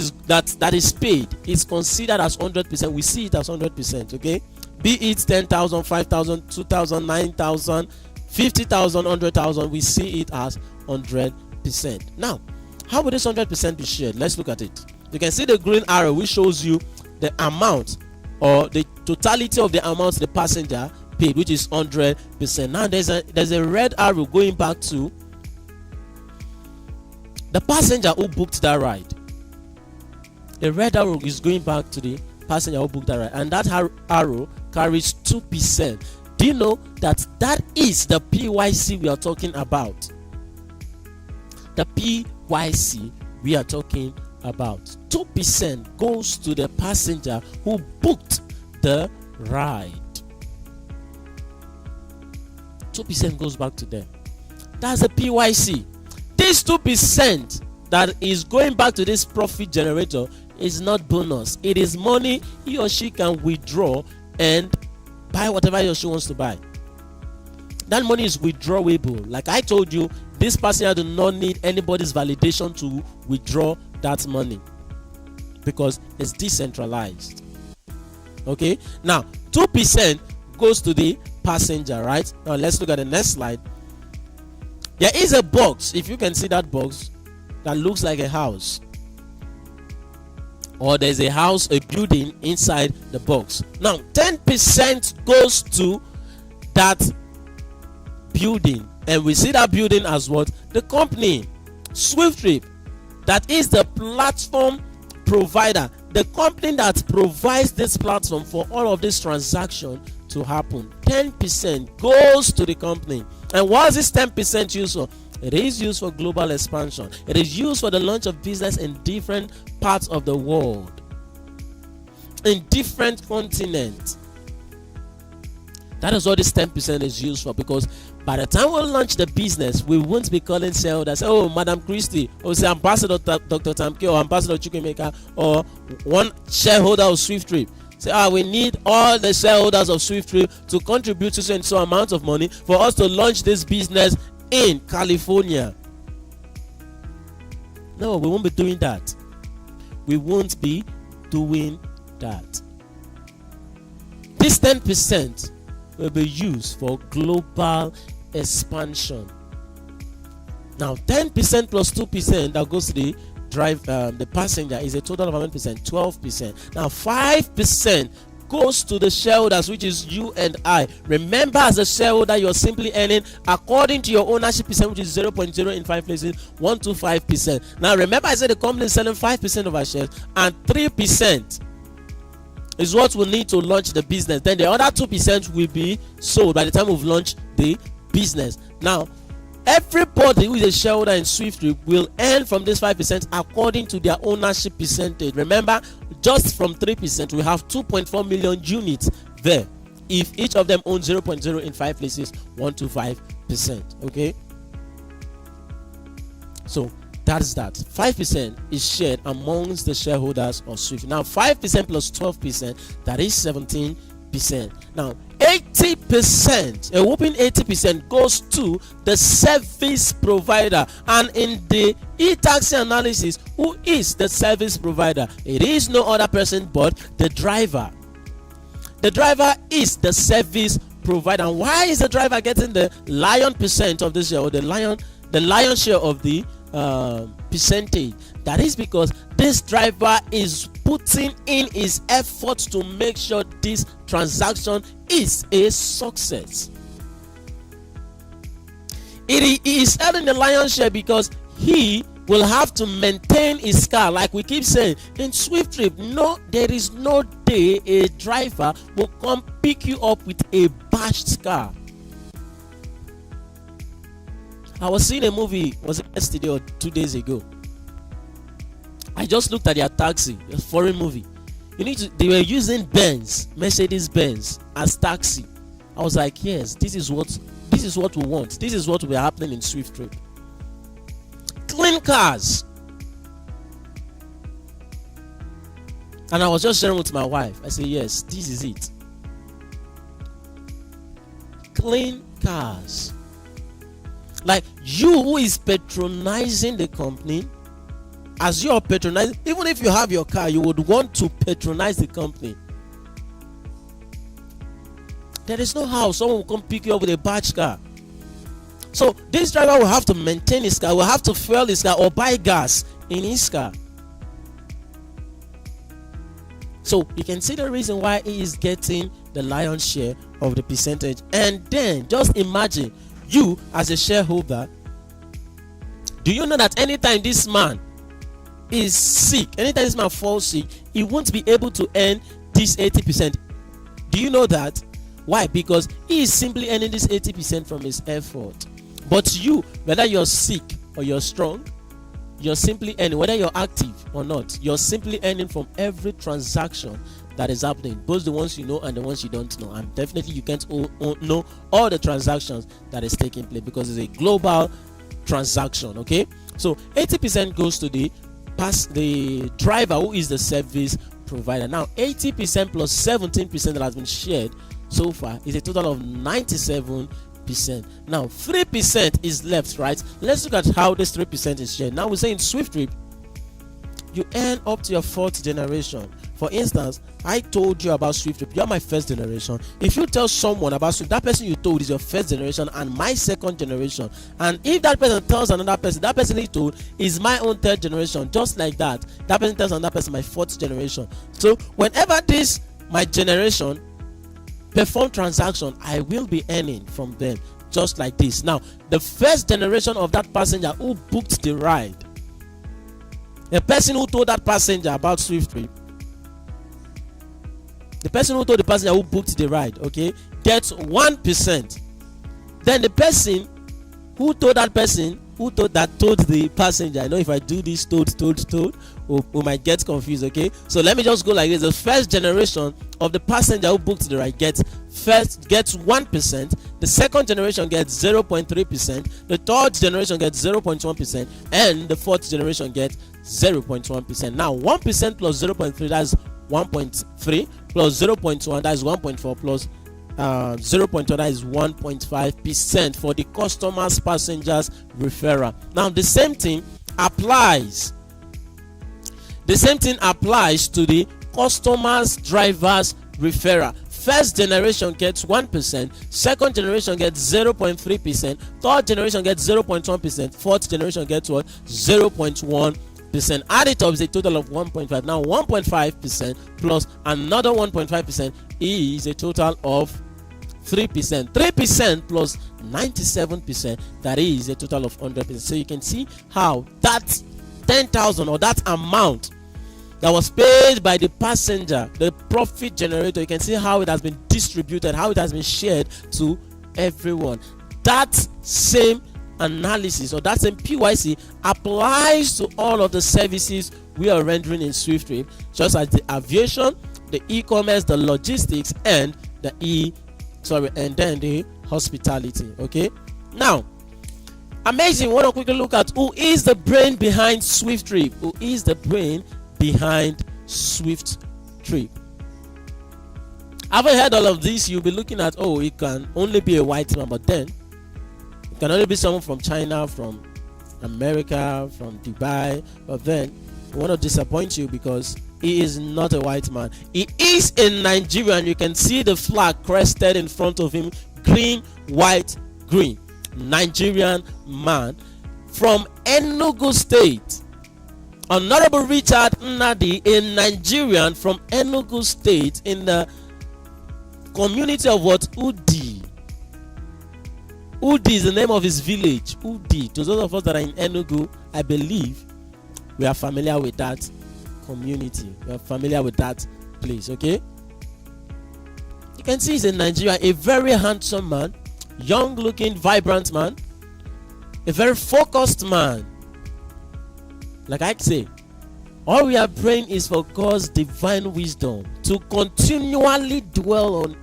is paid is considered as 100%. We see it as 100%. Okay, be it 10,000, 5,000, 2,000, 9,000, 50,000, 100,000, we see it as 100%. Now, how will this 100% be shared? Let's look at it. You can see the green arrow, which shows you the amount or the totality of the amount the passenger paid, which is 100%. Now there's a red arrow going back to the passenger who booked that ride. A red arrow is going back to the passenger who booked that ride, and that arrow carries 2%. Do you know that is the PYC we are talking about? The PYC we are talking about. 2% goes to the passenger who booked the ride. 2% goes back to them. That's the PYC. This 2% that is going back to this profit generator is not bonus. It is money he or she can withdraw and buy whatever he or she wants to buy. That money is withdrawable. Like I told you, this passenger do not need anybody's validation to withdraw that money because it's decentralized. Okay, now 2% goes to the passenger, right? Now let's look at the next slide. There is a box, if you can see that box, that looks like a house, or there's a house, a building inside the box. Now 10% goes to that building, and we see that building as what? The company, SWIFTtrip, that is the platform provider, the company that provides this platform for all of this transaction to happen. 10% goes to the company. And what is this 10% used for? It is used for global expansion. It is used for the launch of business in different parts of the world, in different continents. That is what this 10% is used for, because by the time we launch the business, we won't be calling shareholders, oh, Madam Christie, or say Ambassador Dr. Tamke, or Ambassador Chukwemeka, or one shareholder of SWIFTtrip. Say, we need all the shareholders of SWIFTtrip to contribute to so amount of money for us to launch this business in California. No, we won't be doing that. We won't be doing that. This 10% will be used for global expansion. Now, 10% plus 2% that goes to the the passenger is a total of 11%, 12%. Now, 5% goes to the shareholders, which is you and I. Remember, as a shareholder, you're simply earning according to your ownership percent, which is 0.0 in 5 places, 125%. Now, remember, I said the company is selling 5% of our shares, and 3% is what we need to launch the business. Then the other 2% will be sold by the time we've launched the business. Now, everybody who is a shareholder in SWIFTtrip will earn from this 5% according to their ownership percentage. Remember, just from 3%, we have 2.4 million units there. If each of them owns 0.0 in 5 places, 125%. Okay? So, that's that. 5% is shared amongst the shareholders of SWIFT. Now, 5% plus 12%, that is 17%. Now, 80%, a whopping 80% goes to the service provider. And in the e-taxi analysis, who is the service provider? It is no other person but the driver. The driver is the service provider. And why is the driver getting the lion percent of this share, or the lion share of the percentage? That is because this driver is putting in his efforts to make sure this transaction is a success. He is earning the lion's share because he will have to maintain his car. Like we keep saying in SWIFTtrip, no, there is no day a driver will come pick you up with a bashed car. I was seeing a movie, was it yesterday or 2 days ago? I just looked at their taxi, a foreign movie. They were using Mercedes-Benz as taxi. I was like, yes, this is what we want. This is what will be happening in SWIFTtrip. Clean cars. And I was just sharing with my wife. I said, yes, this is it. Clean cars. Like, you who is patronizing the company, as you are patronizing, even if you have your car, you would want to patronize the company. There is no how someone will come pick you up with a batch car. So this driver will have to maintain his car, will have to fuel his car or buy gas in his car. So you can see the reason why he is getting the lion's share of the percentage. And then just imagine, you as a shareholder, do you know that anytime this man is sick, anytime this man falls sick, he won't be able to earn this 80%? Do you know that? Why? Because he is simply earning this 80% from his effort. But you, whether you're sick or you're strong, you're simply earning, whether you're active or not, you're simply earning from every transaction that is happening, both the ones you know and the ones you don't know. And definitely you can't know all the transactions that is taking place, because it's a global transaction. Okay, so 80% goes to the driver, who is the service provider. Now 80% plus 17% that has been shared so far is a total of 97%. Now 3% is left, right? Let's look at how this 3% is shared. Now we say in SWIFTtrip, you earn up to your 4th generation. For instance, I told you about SWIFTtrip. You are my 1st generation. If you tell someone about SWIFT, that person you told is your 1st generation and my 2nd generation. And if that person tells another person, that person he told is my own 3rd generation. Just like that, that person tells another person, my 4th generation. So whenever this my generation perform transaction, I will be earning from them, just like this. Now the 1st generation of that passenger who booked the ride, the person who told that passenger about SWIFTtrip, the person who told the passenger who booked the ride, okay, gets 1%. Then the person who told that person who told the passenger? I know if I do this told, we might get confused. Okay, so let me just go like this. The first generation of the passenger who booked the ride gets 1%. The second generation gets 0.3%. The third generation gets 0.1%, and the fourth generation gets 0.1%. Now 1% plus 0.3, that's 1.3, plus 0.1, that's 1.4, plus 0.1, that is 1.5% for the customer's passengers referral. Now the same thing applies to the customer's drivers referral. First generation gets 1%, second generation gets 0.3%, third generation gets 0.1%, fourth generation gets what? 0.1%. Add it up is a total of 1.5. Now 1.5% plus another 1.5% is a total of 3%. 3% plus 97%, that is a total of 100%. So you can see how that 10,000 or that amount that was paid by the passenger, the profit generator, you can see how it has been distributed, how it has been shared to everyone. That same analysis or that same PYC applies to all of the services we are rendering in SWIFTtrip, just as the aviation, the e-commerce, the logistics, and the hospitality. Okay, now amazing. We want to quickly look at who is the brain behind SWIFTtrip. Who is the brain behind SWIFTtrip? Having heard all of this, you'll be looking at, oh, it can only be a white man, but then it can only be someone from China, from America, from Dubai. But then we want to disappoint you, because he is not a white man. He is in Nigeria, and you can see the flag crested in front of him, green, white, green. Nigerian man from Enugu State. Honorable Richard Nnadi, a Nigerian from Enugu State, in the community of what? Udi. Udi is the name of his village. Udi. To those of us that are in Enugu, I believe we are familiar with that community. We are familiar with that place. Okay. You can see he's in Nigeria, a very handsome man, young looking, vibrant man, a very focused man. Like I say, all we are praying is for God's divine wisdom to continually dwell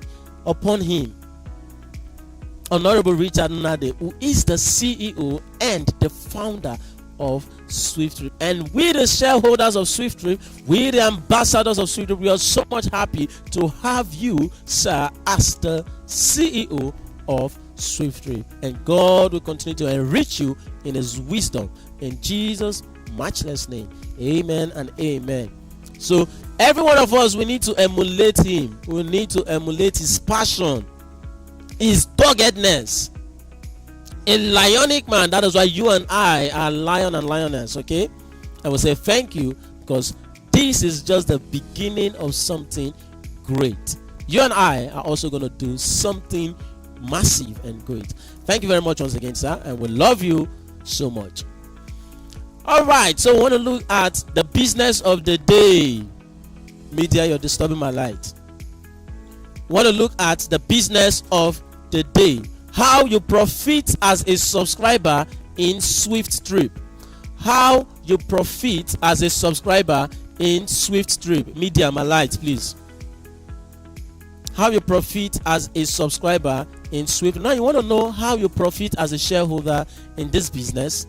upon him. Honorable Richard Nnadi, who is the CEO and the founder of SWIFTtrip, and we, the shareholders of SWIFTtrip, we, the ambassadors of SWIFTtrip, we are so much happy to have you, sir, as the CEO of SWIFTtrip, and God will continue to enrich you in his wisdom, in Jesus' matchless name. Amen and amen. So every one of us, we need to emulate him. We need to emulate his passion, his doggedness. A lionic man. That is why you and I are lion and lioness. Okay, I will say thank you, because this is just the beginning of something great. You and I are also going to do something massive and great. Thank you very much once again, sir, and we love you so much. All right, so we want to look at the business of the day. Media, you're disturbing my light. We want to look at the business of the day. How you profit as a subscriber in SWIFTtrip. How you profit as a subscriber in SWIFTtrip. Media, my light, please. How you profit as a subscriber in Swift. Now you want to know how you profit as a shareholder in this business.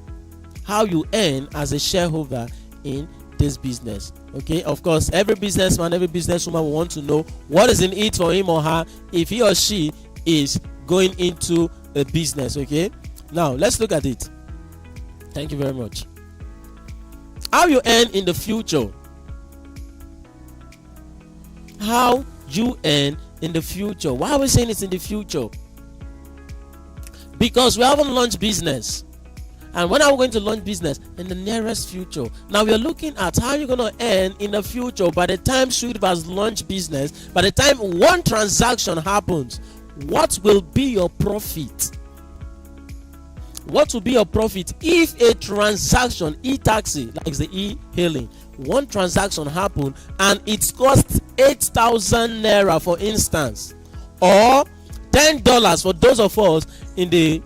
How you earn as a shareholder in this business. Okay, of course, every businessman, every businesswoman will want to know what is in it for him or her if he or she is going into a business. Okay, now let's look at it. Thank you very much. How you earn in the future. How you earn in the future. Why are we saying it's in the future? Because we haven't launched business. And when are we going to launch business? In the nearest future. Now we are looking at how you're going to earn in the future. By the time SWIFT has launched business, by the time one transaction happens, what will be your profit? What will be your profit if a transaction, e-taxi, like the e-hailing, one transaction happened and it costs 8,000 naira, for instance, or $10 for those of us in the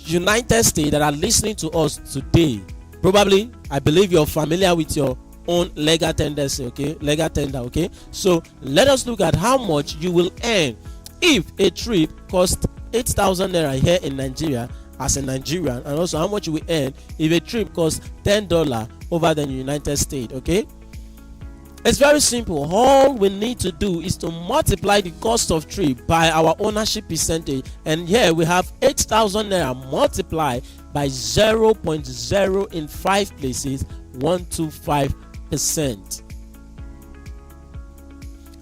United States that are listening to us today, probably, I believe you're familiar with your own legal tendency, okay? Legal tender, okay? So let us look at how much you will earn if a trip costs 8,000 naira here in Nigeria as a Nigerian, and also how much you will earn if a trip costs $10 over the United States, okay? It's very simple. All we need to do is to multiply the cost of trip by our ownership percentage, and here we have 8,000 naira multiplied by 0.0 in 5 places, 125%.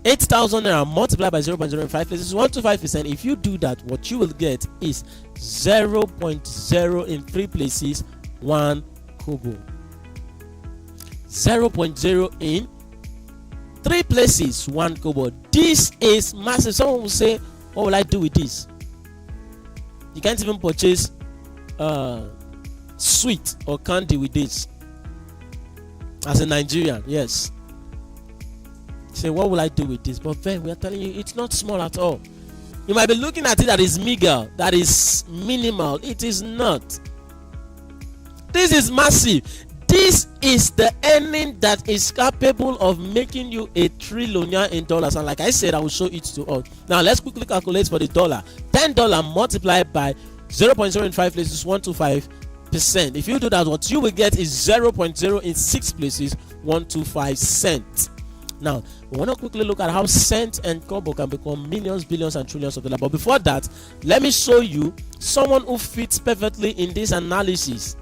8,000 naira multiplied by 0.0 in 5 places, 125%. If you do that, what you will get is 0.0 in 3 places, 1 kobo. 0.0 in 3 places, 1 kobo. This is massive. Someone will say, what will I do with this? You can't even purchase sweet or candy with this as a Nigerian. Yes. Say, what will I do with this? But then we are telling you, it's not small at all. You might be looking at it that is meager, that is minimal. It is not. This is massive. This is the earning that is capable of making you a trillionaire in dollars. And like I said, I will show it to all. Now let's quickly calculate for the dollar. $10 multiplied by 0.0 in 5 places, 125%. If you do that, what you will get is 0.0 in 6 places, 125 cents. Now, we want to quickly look at how cents and kobo can become millions, billions, and trillions of dollars. But before that, let me show you someone who fits perfectly in this analysis.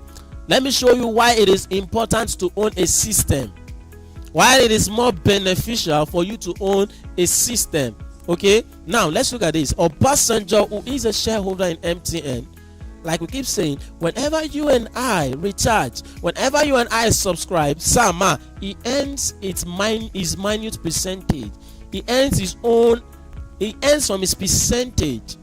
Let me show you why it is important to own a system. Why it is more beneficial for you to own a system. Okay? Now, let's look at this. Obasanjo, who is a shareholder in MTN, like we keep saying, whenever you and I recharge, whenever you and I subscribe, Sama, he earns his minute percentage. He earns from his percentage.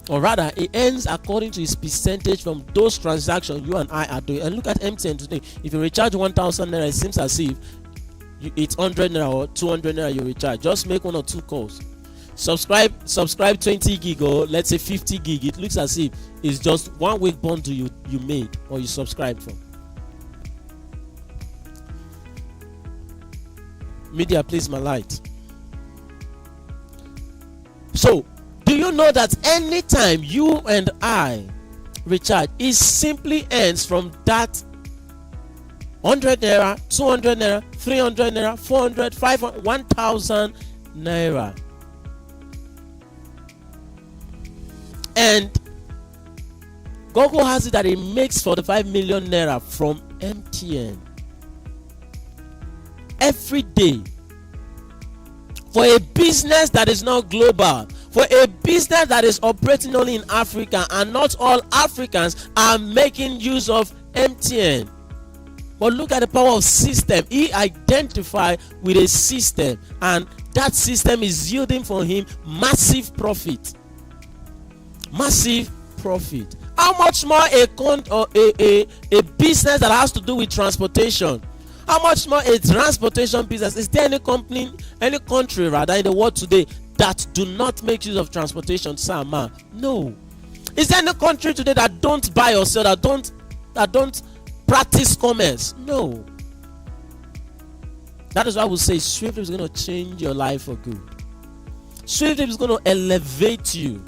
Or rather, he earns according to his percentage from those transactions you and I are doing. And look at MTN today. If you recharge 1,000 naira, it seems as if it's 100 naira or 200 naira you recharge. Just make 1 or 2 calls. Subscribe 20 gig or let's say 50 gig. It looks as if it's just 1 week bundle you made or you subscribed from. Media, please, my light. So, do you know that anytime you and I recharge, it simply ends from that 100 naira, 200 naira, 300 naira, 400, 500, 1,000 naira. And Google has it that it makes 45 million naira from MTN every day. For a business that is not global, for a business that is operating only in Africa, and not all Africans are making use of MTN. But look at the power of system. He identified with a system, and that system is yielding for him massive profit. Massive profit. How much more a business that has to do with transportation? How much more a transportation business? Is there any company, any country rather in the world today that do not make use of transportation? Sama, no. Is there any country today that don't buy or sell, that don't practice commerce? No. That is why we say SWIFTtrip is going to change your life for good. SWIFTtrip is going to elevate you.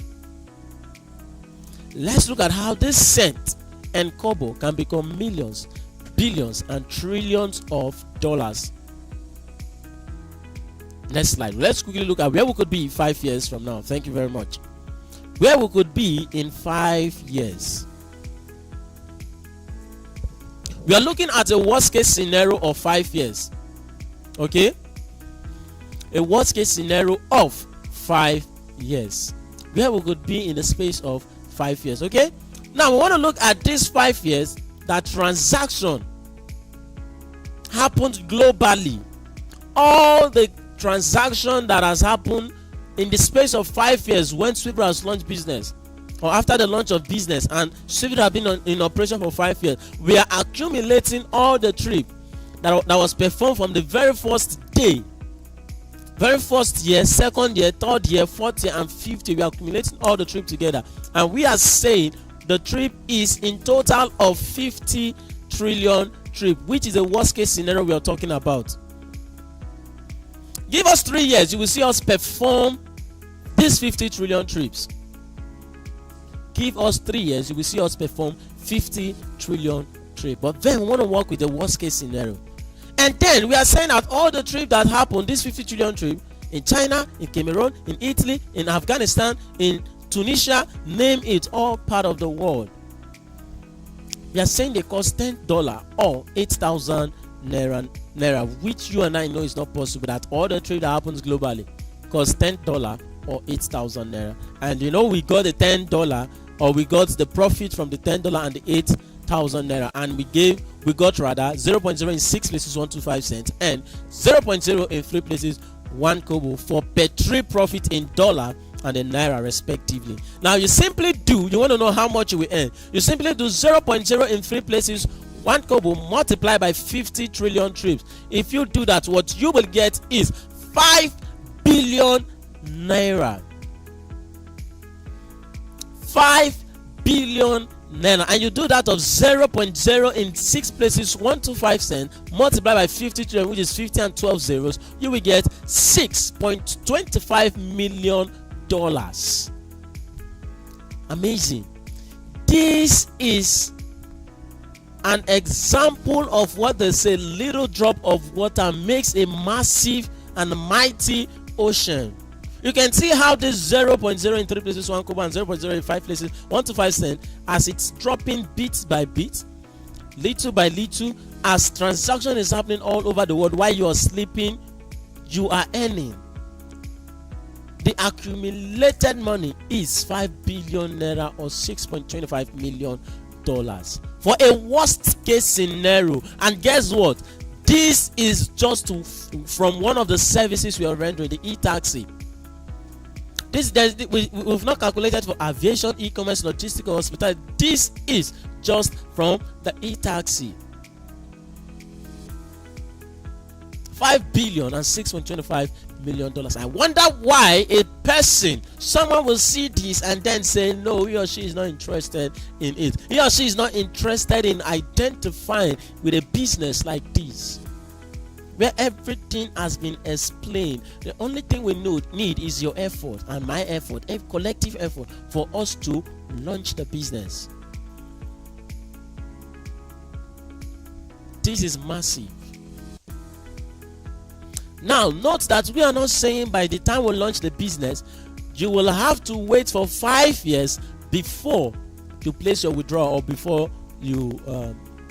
Let's look at how this cent and kobo can become millions, billions, and trillions of dollars. Next slide. Let's quickly look at where we could be 5 years from now. Thank you very much. Where we could be in 5 years. We are looking at a worst case scenario of 5 years. Okay? A worst case scenario of 5 years. Where we could be in the space of 5 years. Okay? Now we want to look at these 5 years that transaction happened globally. All the transaction that has happened in the space of 5 years when SWIFTtrip has launched business, or after the launch of business, and SWIFTtrip have been in operation for 5 years, we are accumulating all the trip that was performed from the very first day Very first year, second year, third year, fourth year, and fifth year, we are accumulating all the trip together, and we are saying the trip is in total of 50 trillion trip, which is the worst case scenario we are talking about. Give us 3 years, you will see us perform these 50 trillion trips. Give us 3 years, you will see us perform 50 trillion trip. But then we want to work with the worst case scenario. And then we are saying that all the trips that happen, this 50 trillion trip, in China, in Cameroon, in Italy, in Afghanistan, in Tunisia, name it, all part of the world. We are saying they cost $10 or 8,000 naira, which you and I know is not possible. That all the trade that happens globally costs $10 or 8,000 naira. And you know, we got the $10, or we got the profit from the $10 and the 8,000 naira, and we got rather 0.0 in 6 places 125 cents and 0.0 in 3 places 1 kobo for per trip profit in dollar and in naira respectively. Now you want to know how much you will earn. You simply do 0.0 in 3 places 1 kobo multiply by 50 trillion trips. If you do that, what you will get is 5 billion naira. 5 billion naira. And you do that of 0.0 in 6 places 125 cents multiply by 50 trillion, which is 50 and 12 zeros, you will get $6.25 million. Amazing. This is an example of what they say, little drop of water makes a massive and mighty ocean. You can see how this 0.0 in 3 places 1 kobo and 0.0 in 5 places 125 cents, as it's dropping bit by bit, little by little, as transaction is happening all over the world. While you are sleeping, you are earning. The accumulated money is 5 billion naira or $6.25 million for a worst case scenario. And guess what? This is just from one of the services we are rendering, the e-taxi. We've not calculated for aviation, e-commerce, logistics, or hospitality. This is just from the e-taxi. 5 billion and $6.25 million. I wonder why someone will see this and then say no, he or she is not interested in it. He or she is not interested in identifying with a business like this, where everything has been explained. The only thing we need is your effort and my effort, a collective effort for us to launch the business. This is massive. Now, note that we are not saying by the time we launch the business, you will have to wait for 5 years before you place your withdrawal, or before you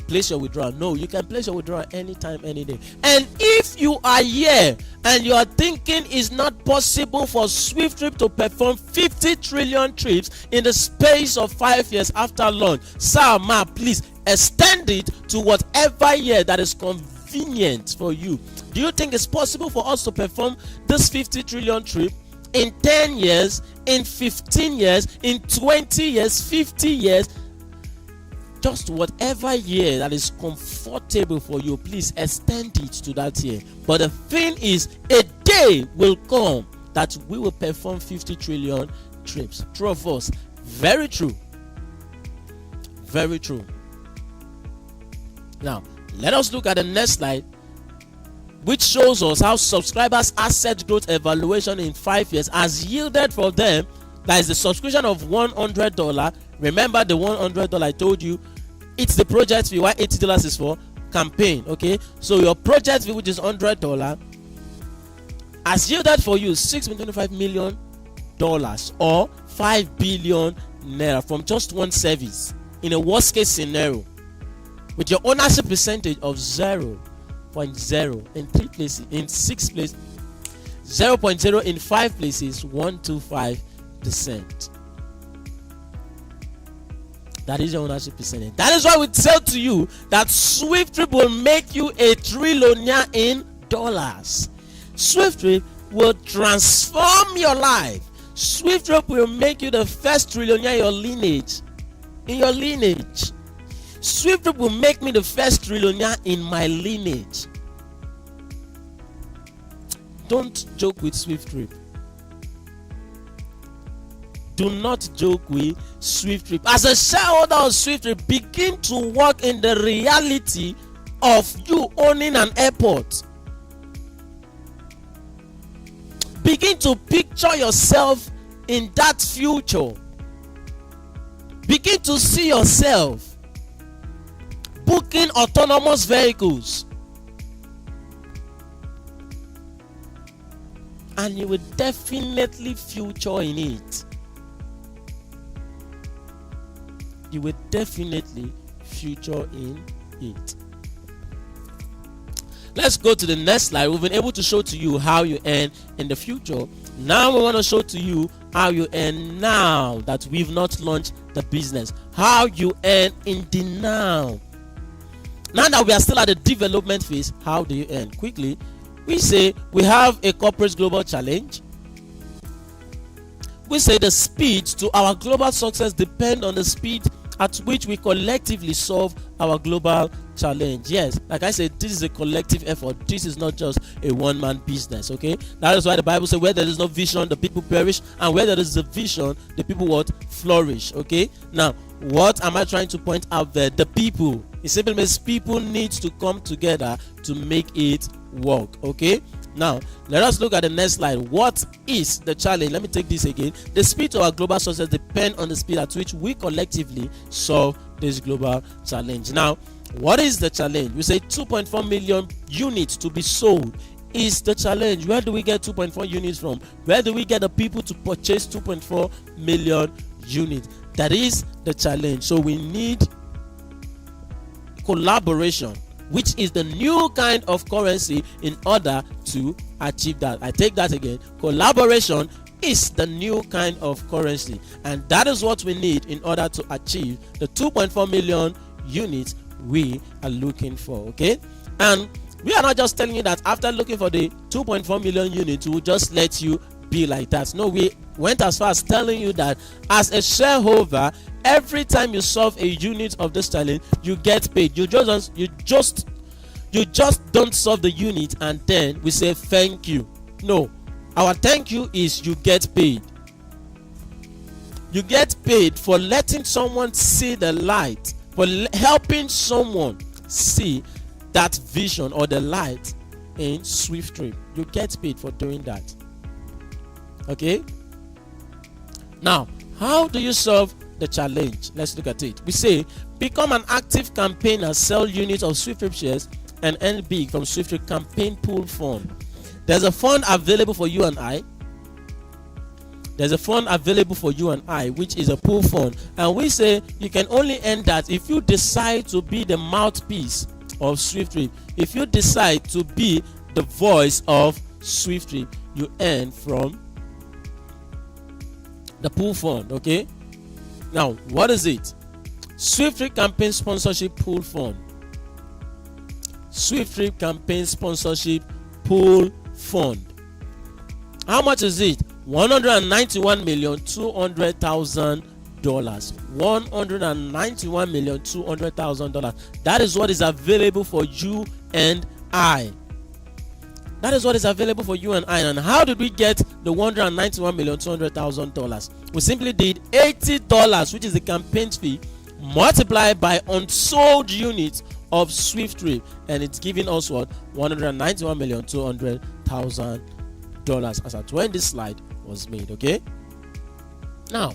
place your withdrawal. No, you can place your withdrawal anytime, any day. And if you are here and you are thinking it's not possible for SWIFTtrip to perform 50 trillion trips in the space of 5 years after launch, sir, ma, please extend it to whatever year that is convenient for you. Do you think it's possible for us to perform this 50 trillion trip in 10 years, in 15 years, in 20 years, 50 years? Just whatever year that is comfortable for you, please extend it to that year. But the thing is, a day will come that we will perform 50 trillion trips. True or false? Very true. Very true. Now, let us look at the next slide, which shows us how subscribers' asset growth evaluation in 5 years has yielded for them. That is the subscription of $100. Remember the $100 I told you, it's the project fee, while $80 is for campaign. Okay, so your project fee, which is $100, has yielded for you $6.25 million or 5 billion naira from just one service in a worst case scenario, with your ownership percentage of 0.0 in 3 places, in 6 places, 0.0 in 5 places, 125%. That is your ownership percentage. That is why we tell to you that SWIFTtrip will make you a trillionaire in dollars. SWIFTtrip will transform your life. SWIFTtrip will make you the first trillionaire in your lineage. SWIFTtrip will make me the first trillionaire in my lineage. don't joke with SWIFTtrip. Do not joke with SWIFTtrip. As a shareholder of SWIFTtrip, begin to work in the reality of you owning an airport. Begin to picture yourself in that future. Begin to see yourself booking autonomous vehicles. And you will definitely future in it. You will definitely future in it. Let's go to the next slide. We've been able to show to you how you earn in the future. Now we want to show to you how you earn now that we've not launched the business. How you earn in the now. Now that we are still at the development phase, how do you earn? Quickly, we say we have a corporate global challenge. We say the speed to our global success depends on the speed at which we collectively solve our global challenge. Yes, like I said, this is a collective effort. This is not just a one-man business, okay? That is why the Bible says where there is no vision, the people perish, and where there is a vision, the people what? Flourish, okay? Now, what am I trying to point out there? The people. It simply means people need to come together to make it work, okay? Now, let us look at the next slide. What is the challenge? Let me take this again. The speed to our global success depends on the speed at which we collectively solve this global challenge. Now, what is the challenge? We say 2.4 million units to be sold is the challenge. Where do we get 2.4 units from? Where do we get the people to purchase 2.4 million units? That is the challenge. So we need collaboration, which is the new kind of currency in order to achieve that. I take that again. Collaboration is the new kind of currency, and that is what we need in order to achieve the 2.4 million units we are looking for, okay? And we are not just telling you that after looking for the 2.4 million units, we will just let you be like that. No, we went as far as telling you that as a shareholder, every time you solve a unit of this challenge, you get paid. You just don't solve the unit and then we say thank you. No, our thank you is you get paid. You get paid for letting someone see the light, for helping someone see that vision or the light in SWIFTtrip. You get paid for doing that. Okay? Now, how do you solve the challenge? Let's look at it. We say become an active campaigner, sell units of SWIFTtrip shares and earn big from SWIFTtrip campaign pool fund. There's a fund available for you and I. There's a fund available for you and I, which is a pool fund. And we say you can only earn that if you decide to be the mouthpiece of SWIFTtrip. If you decide to be the voice of SWIFTtrip, you earn from the pool fund, okay? Now, what is it? SWIFTtrip campaign sponsorship pool fund. SWIFTtrip campaign sponsorship pool fund. How much is it? $191,200,000. $191,200,000. That is what is available for you and I. That is what is available for you and I. And how did we get the $191,200,000? We simply did $80, which is the campaign fee, multiplied by unsold units of SWIFTtrip, and it's giving us what? $191,200,000 as at when this slide was made. Okay. Now,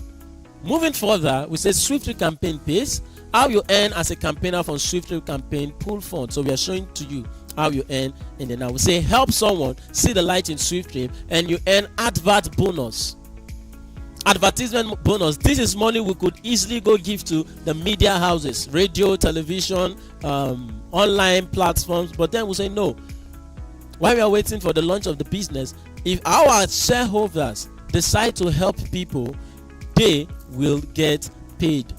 moving further, we say SWIFTtrip campaign pays. How you earn as a campaigner from SWIFTtrip campaign pool fund. So we are showing to you how you earn in the now. We say help someone see the light in SWIFTtrip, and you earn advert bonus. Advertisement bonus. This is money we could easily go give to the media houses, radio, television, online platforms. But then we say no. While we are waiting for the launch of the business, if our shareholders decide to help people, they will get paid.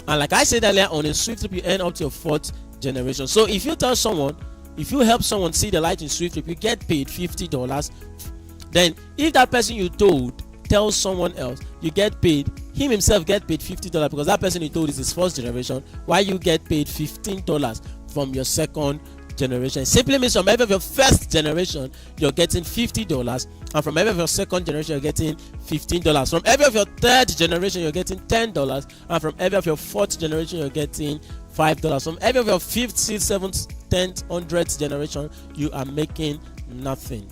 And like I said earlier on, in SWIFTtrip you earn up to your 4th generation. So if you tell someone, if you help someone see the light in SWIFTtrip, you get paid $50. Then if that person you told tells someone else, you get paid, him himself get paid $50 because that person you told is his 1st generation, while you get paid $15 from your 2nd generation. It simply means from every of your first generation, you're getting $50, and from every of your second generation, you're getting $15. From every of your third generation, you're getting $10, and from every of your fourth generation, you're getting $5. From every of your fifth, sixth, seventh, 10th, 100th generation, you are making nothing.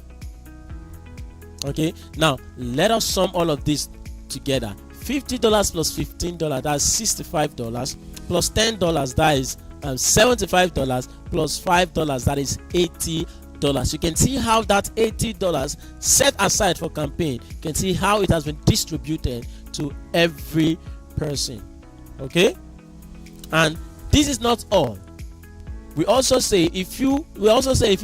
Okay, now let us sum all of this together. $50 plus $15, that's $65, plus $10, that is $75, plus $5, that is $80. You can see how that $80 set aside for campaign, you can see how it has been distributed to every person. Okay, and this is not all. We also say if you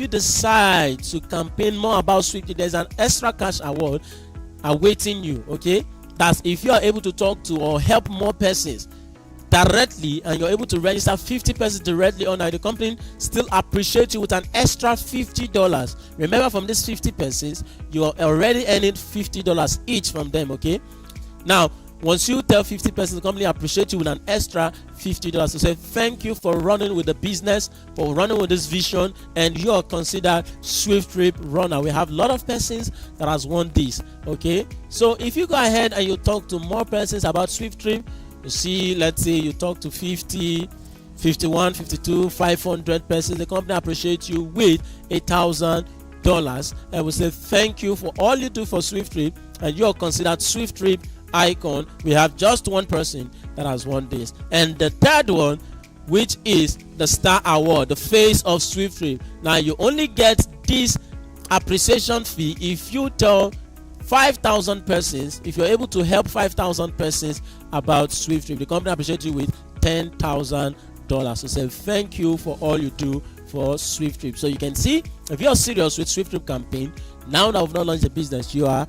decide to campaign more about SWIFTtrip, there's an extra cash award awaiting you. Okay, that's if you are able to talk to or help more persons directly, and you're able to register 50 persons directly on the company still appreciate you with an extra $50. Remember, from these 50 persons, you are already earning $50 each from them. Okay, now once you tell 50 persons, the company appreciate you with an extra $50 to say thank you for running with the business, for running with this vision, and you are considered SWIFTtrip runner. We have a lot of persons that has won this. Okay, so if you go ahead and you talk to more persons about SWIFTtrip, you see, let's say you talk to 50, 51, 52, 500 persons, the company appreciates you with $1,000, and we say thank you for all you do for SWIFTtrip, and you are considered SWIFTtrip icon. We have just one person that has won this, and the third one, which is the Star Award, the face of SWIFTtrip. Now you only get this appreciation fee if you tell 5,000 persons, if you're able to help 5,000 persons about SWIFTtrip. The company appreciates you with $10,000. So say thank you for all you do for SWIFTtrip. So you can see, if you're serious with SWIFTtrip campaign, now that we've not launched the business, you are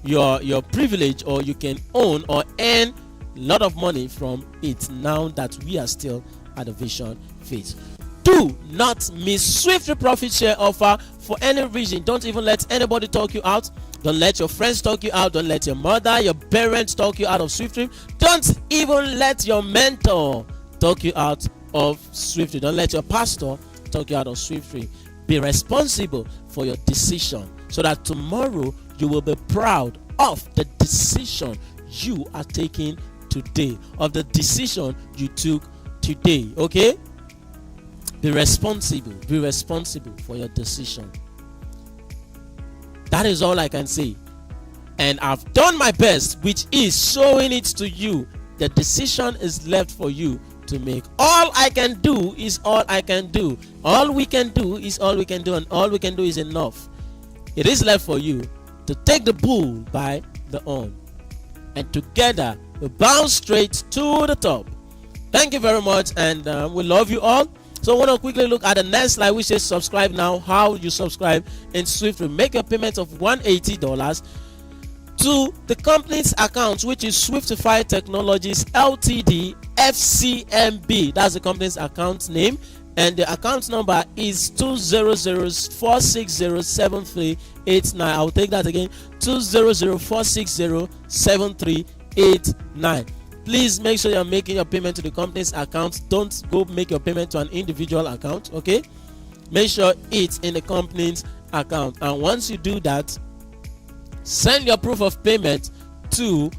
your privilege, or you can own or earn a lot of money from it now that we are still at the vision phase. Do not miss SWIFTtrip profit share offer for any reason. Don't even let anybody talk you out. Don't let your friends talk you out. Don't let your mother, your parents talk you out of SWIFTtrip. Don't even let your mentor talk you out of SWIFTtrip. Don't let your pastor talk you out of SWIFTtrip. Be responsible for your decision, so that tomorrow you will be proud of the decision you are taking today, of the decision you took today. Okay, be responsible for your decision. That is all I can say, and I've done my best, which is showing it to you. The decision is left for you to make. All I can do is all I can do. All we can do is all we can do, and all we can do is enough. It is left for you to take the bull by the horn, and together we bounce straight to the top. Thank you very much, and we love you all. So I want to quickly look at the next slide, which says subscribe now. How you subscribe in SWIFTtrip. Make a payment of $180 to the company's account, which is SWIFTIFY Technologies LTD FCMB. That's the company's account name, and the account number is 200-460-7389. I'll take that again, 200-460-7389. Please make sure you're making your payment to the company's account. Don't go make your payment to an individual account. Okay, make sure it's in the company's account, and once you do that, send your proof of payment to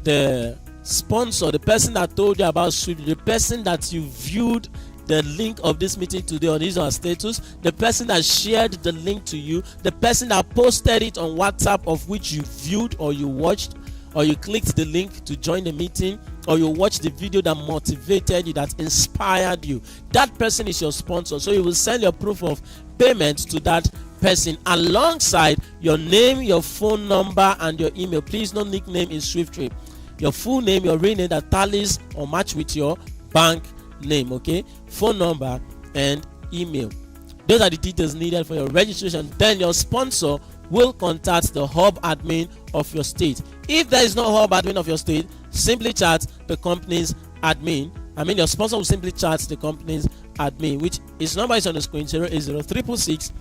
the sponsor, the person that told you about SWIFT, the person that you viewed the link of this meeting today on his or her status, the person that shared the link to you, the person that posted it on WhatsApp, of which you viewed or you watched, or you clicked the link to join the meeting, or you watched the video that motivated you, that inspired you. That person is your sponsor. So you will send your proof of payment to that person alongside your name, your phone number, and your email. Please, no nickname in SWIFTtrip. Your full name, your real name that tallies or match with your bank name. Okay, phone number and email. Those are the details needed for your registration. Then your sponsor will contact the hub admin of your state. If there is no hub admin of your state, simply chat the company's admin. Your sponsor will simply chat the company's admin, which his number is on the screen, 080-666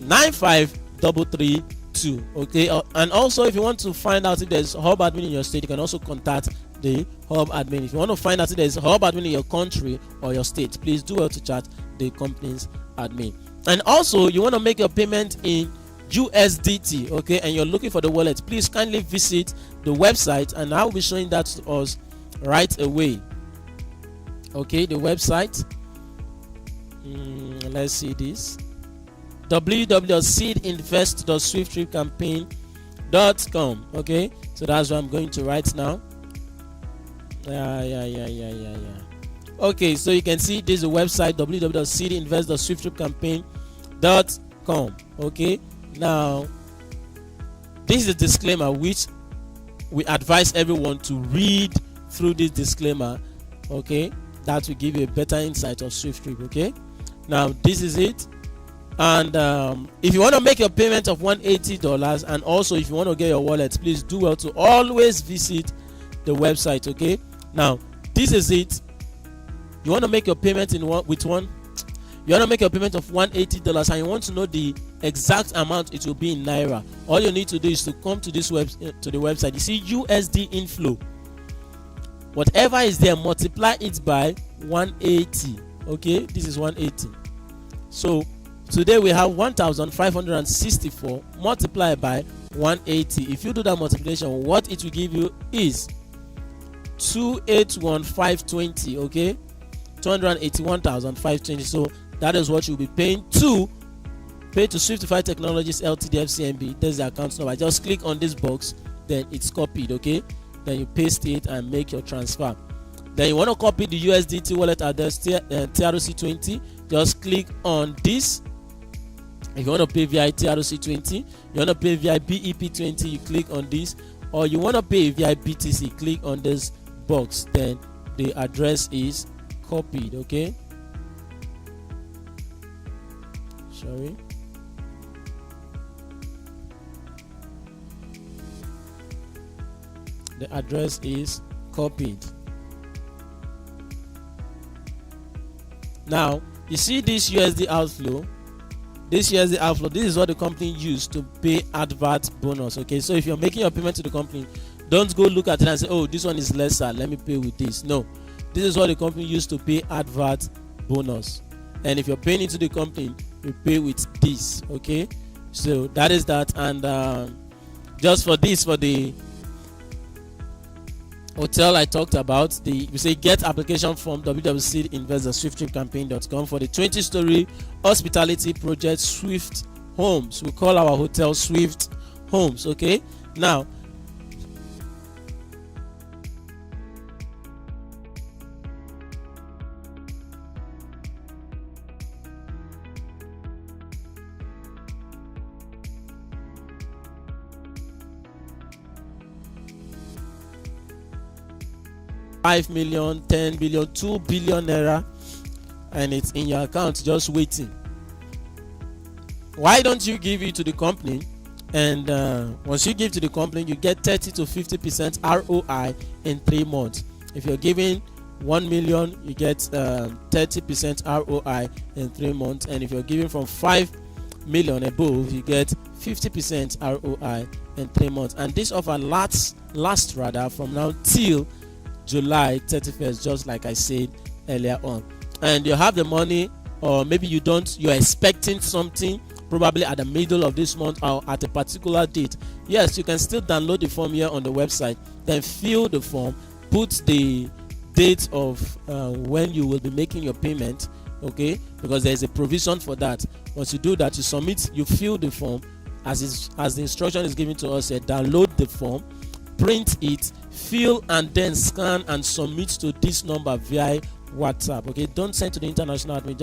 95332. Okay, and also if you want to find out if there's hub admin in your state, you can also contact the hub admin. If you want to find out if there's hub admin in your country or your state, please do well to chat the company's admin. And also you want to make your payment in USDT, okay, and you're looking for the wallet, please kindly visit the website, and I'll be showing that to us right away. Okay, the website, let's see this, www.seedinvest.SWIFTtripCampaign.com. okay, so that's what I'm going to write now. Okay, so you can see this is the website, www.seedinvest.SWIFTtripCampaign.com. okay, now this is a disclaimer which we advise everyone to read through this disclaimer, okay, that will give you a better insight of SWIFTtrip. Okay, now this is it. And if you want to make your payment of $180, and also if you want to get your wallet, please do well to always visit the website. Okay, now this is it. You want to make your payment you want to make your payment of $180, and you want to know the exact amount it will be in naira. All you need to do is to come to this to the website. You see USD inflow, whatever is there, multiply it by 180. okay, this is 180. So today we have 1,564 multiplied by 180. If you do that multiplication, what it will give you is 281,520. okay, 281,520. so that is what you'll be paying to SWIFTIFY Technologies LTD FCMB. There's the account number. Just click on this box, then it's copied. Okay, then you paste it and make your transfer. Then you want to copy the USDT wallet address, TRC20. Just click on this. If you want to pay via TRC20, you want to pay via BEP20, you click on this. Or you want to pay via BTC, click on this box, then the address is copied. Okay, sorry, the address is copied. Now you see this USD outflow. This is what the company used to pay advert bonus. Okay, so if you're making your payment to the company, don't go look at it and say, oh, this one is lesser, let me pay with this. No, this is what the company used to pay advert bonus, and if you're paying into the company, you pay with this. Okay, so that is that. And just for this, for the hotel I talked about, you say get application from www.seedinvest.SWIFTtripCampaign.com for the 20-story hospitality project Swift Homes. We call our hotel Swift Homes. Okay, now $5 million, 10 billion, 2 billion naira, and it's in your account just waiting. Why don't you give it to the company? And once you give to the company, you get 30 to 50% ROI in 3 months. If you're giving 1 million, you get 30% ROI in 3 months, and if you're giving from 5 million above, you get 50% ROI in 3 months. And this offer lasts from now till July 31st, just like I said earlier on. And you have the money, or maybe you don't, you're expecting something probably at the middle of this month or at a particular date. Yes, you can still download the form here on the website, then fill the form, put the date of when you will be making your payment. Okay, because there is a provision for that. Once you do that, you submit, you fill the form as the instruction is given to us here. Download the form, print it, fill, and then scan and submit to this number via WhatsApp. Okay, don't send to the international admin, just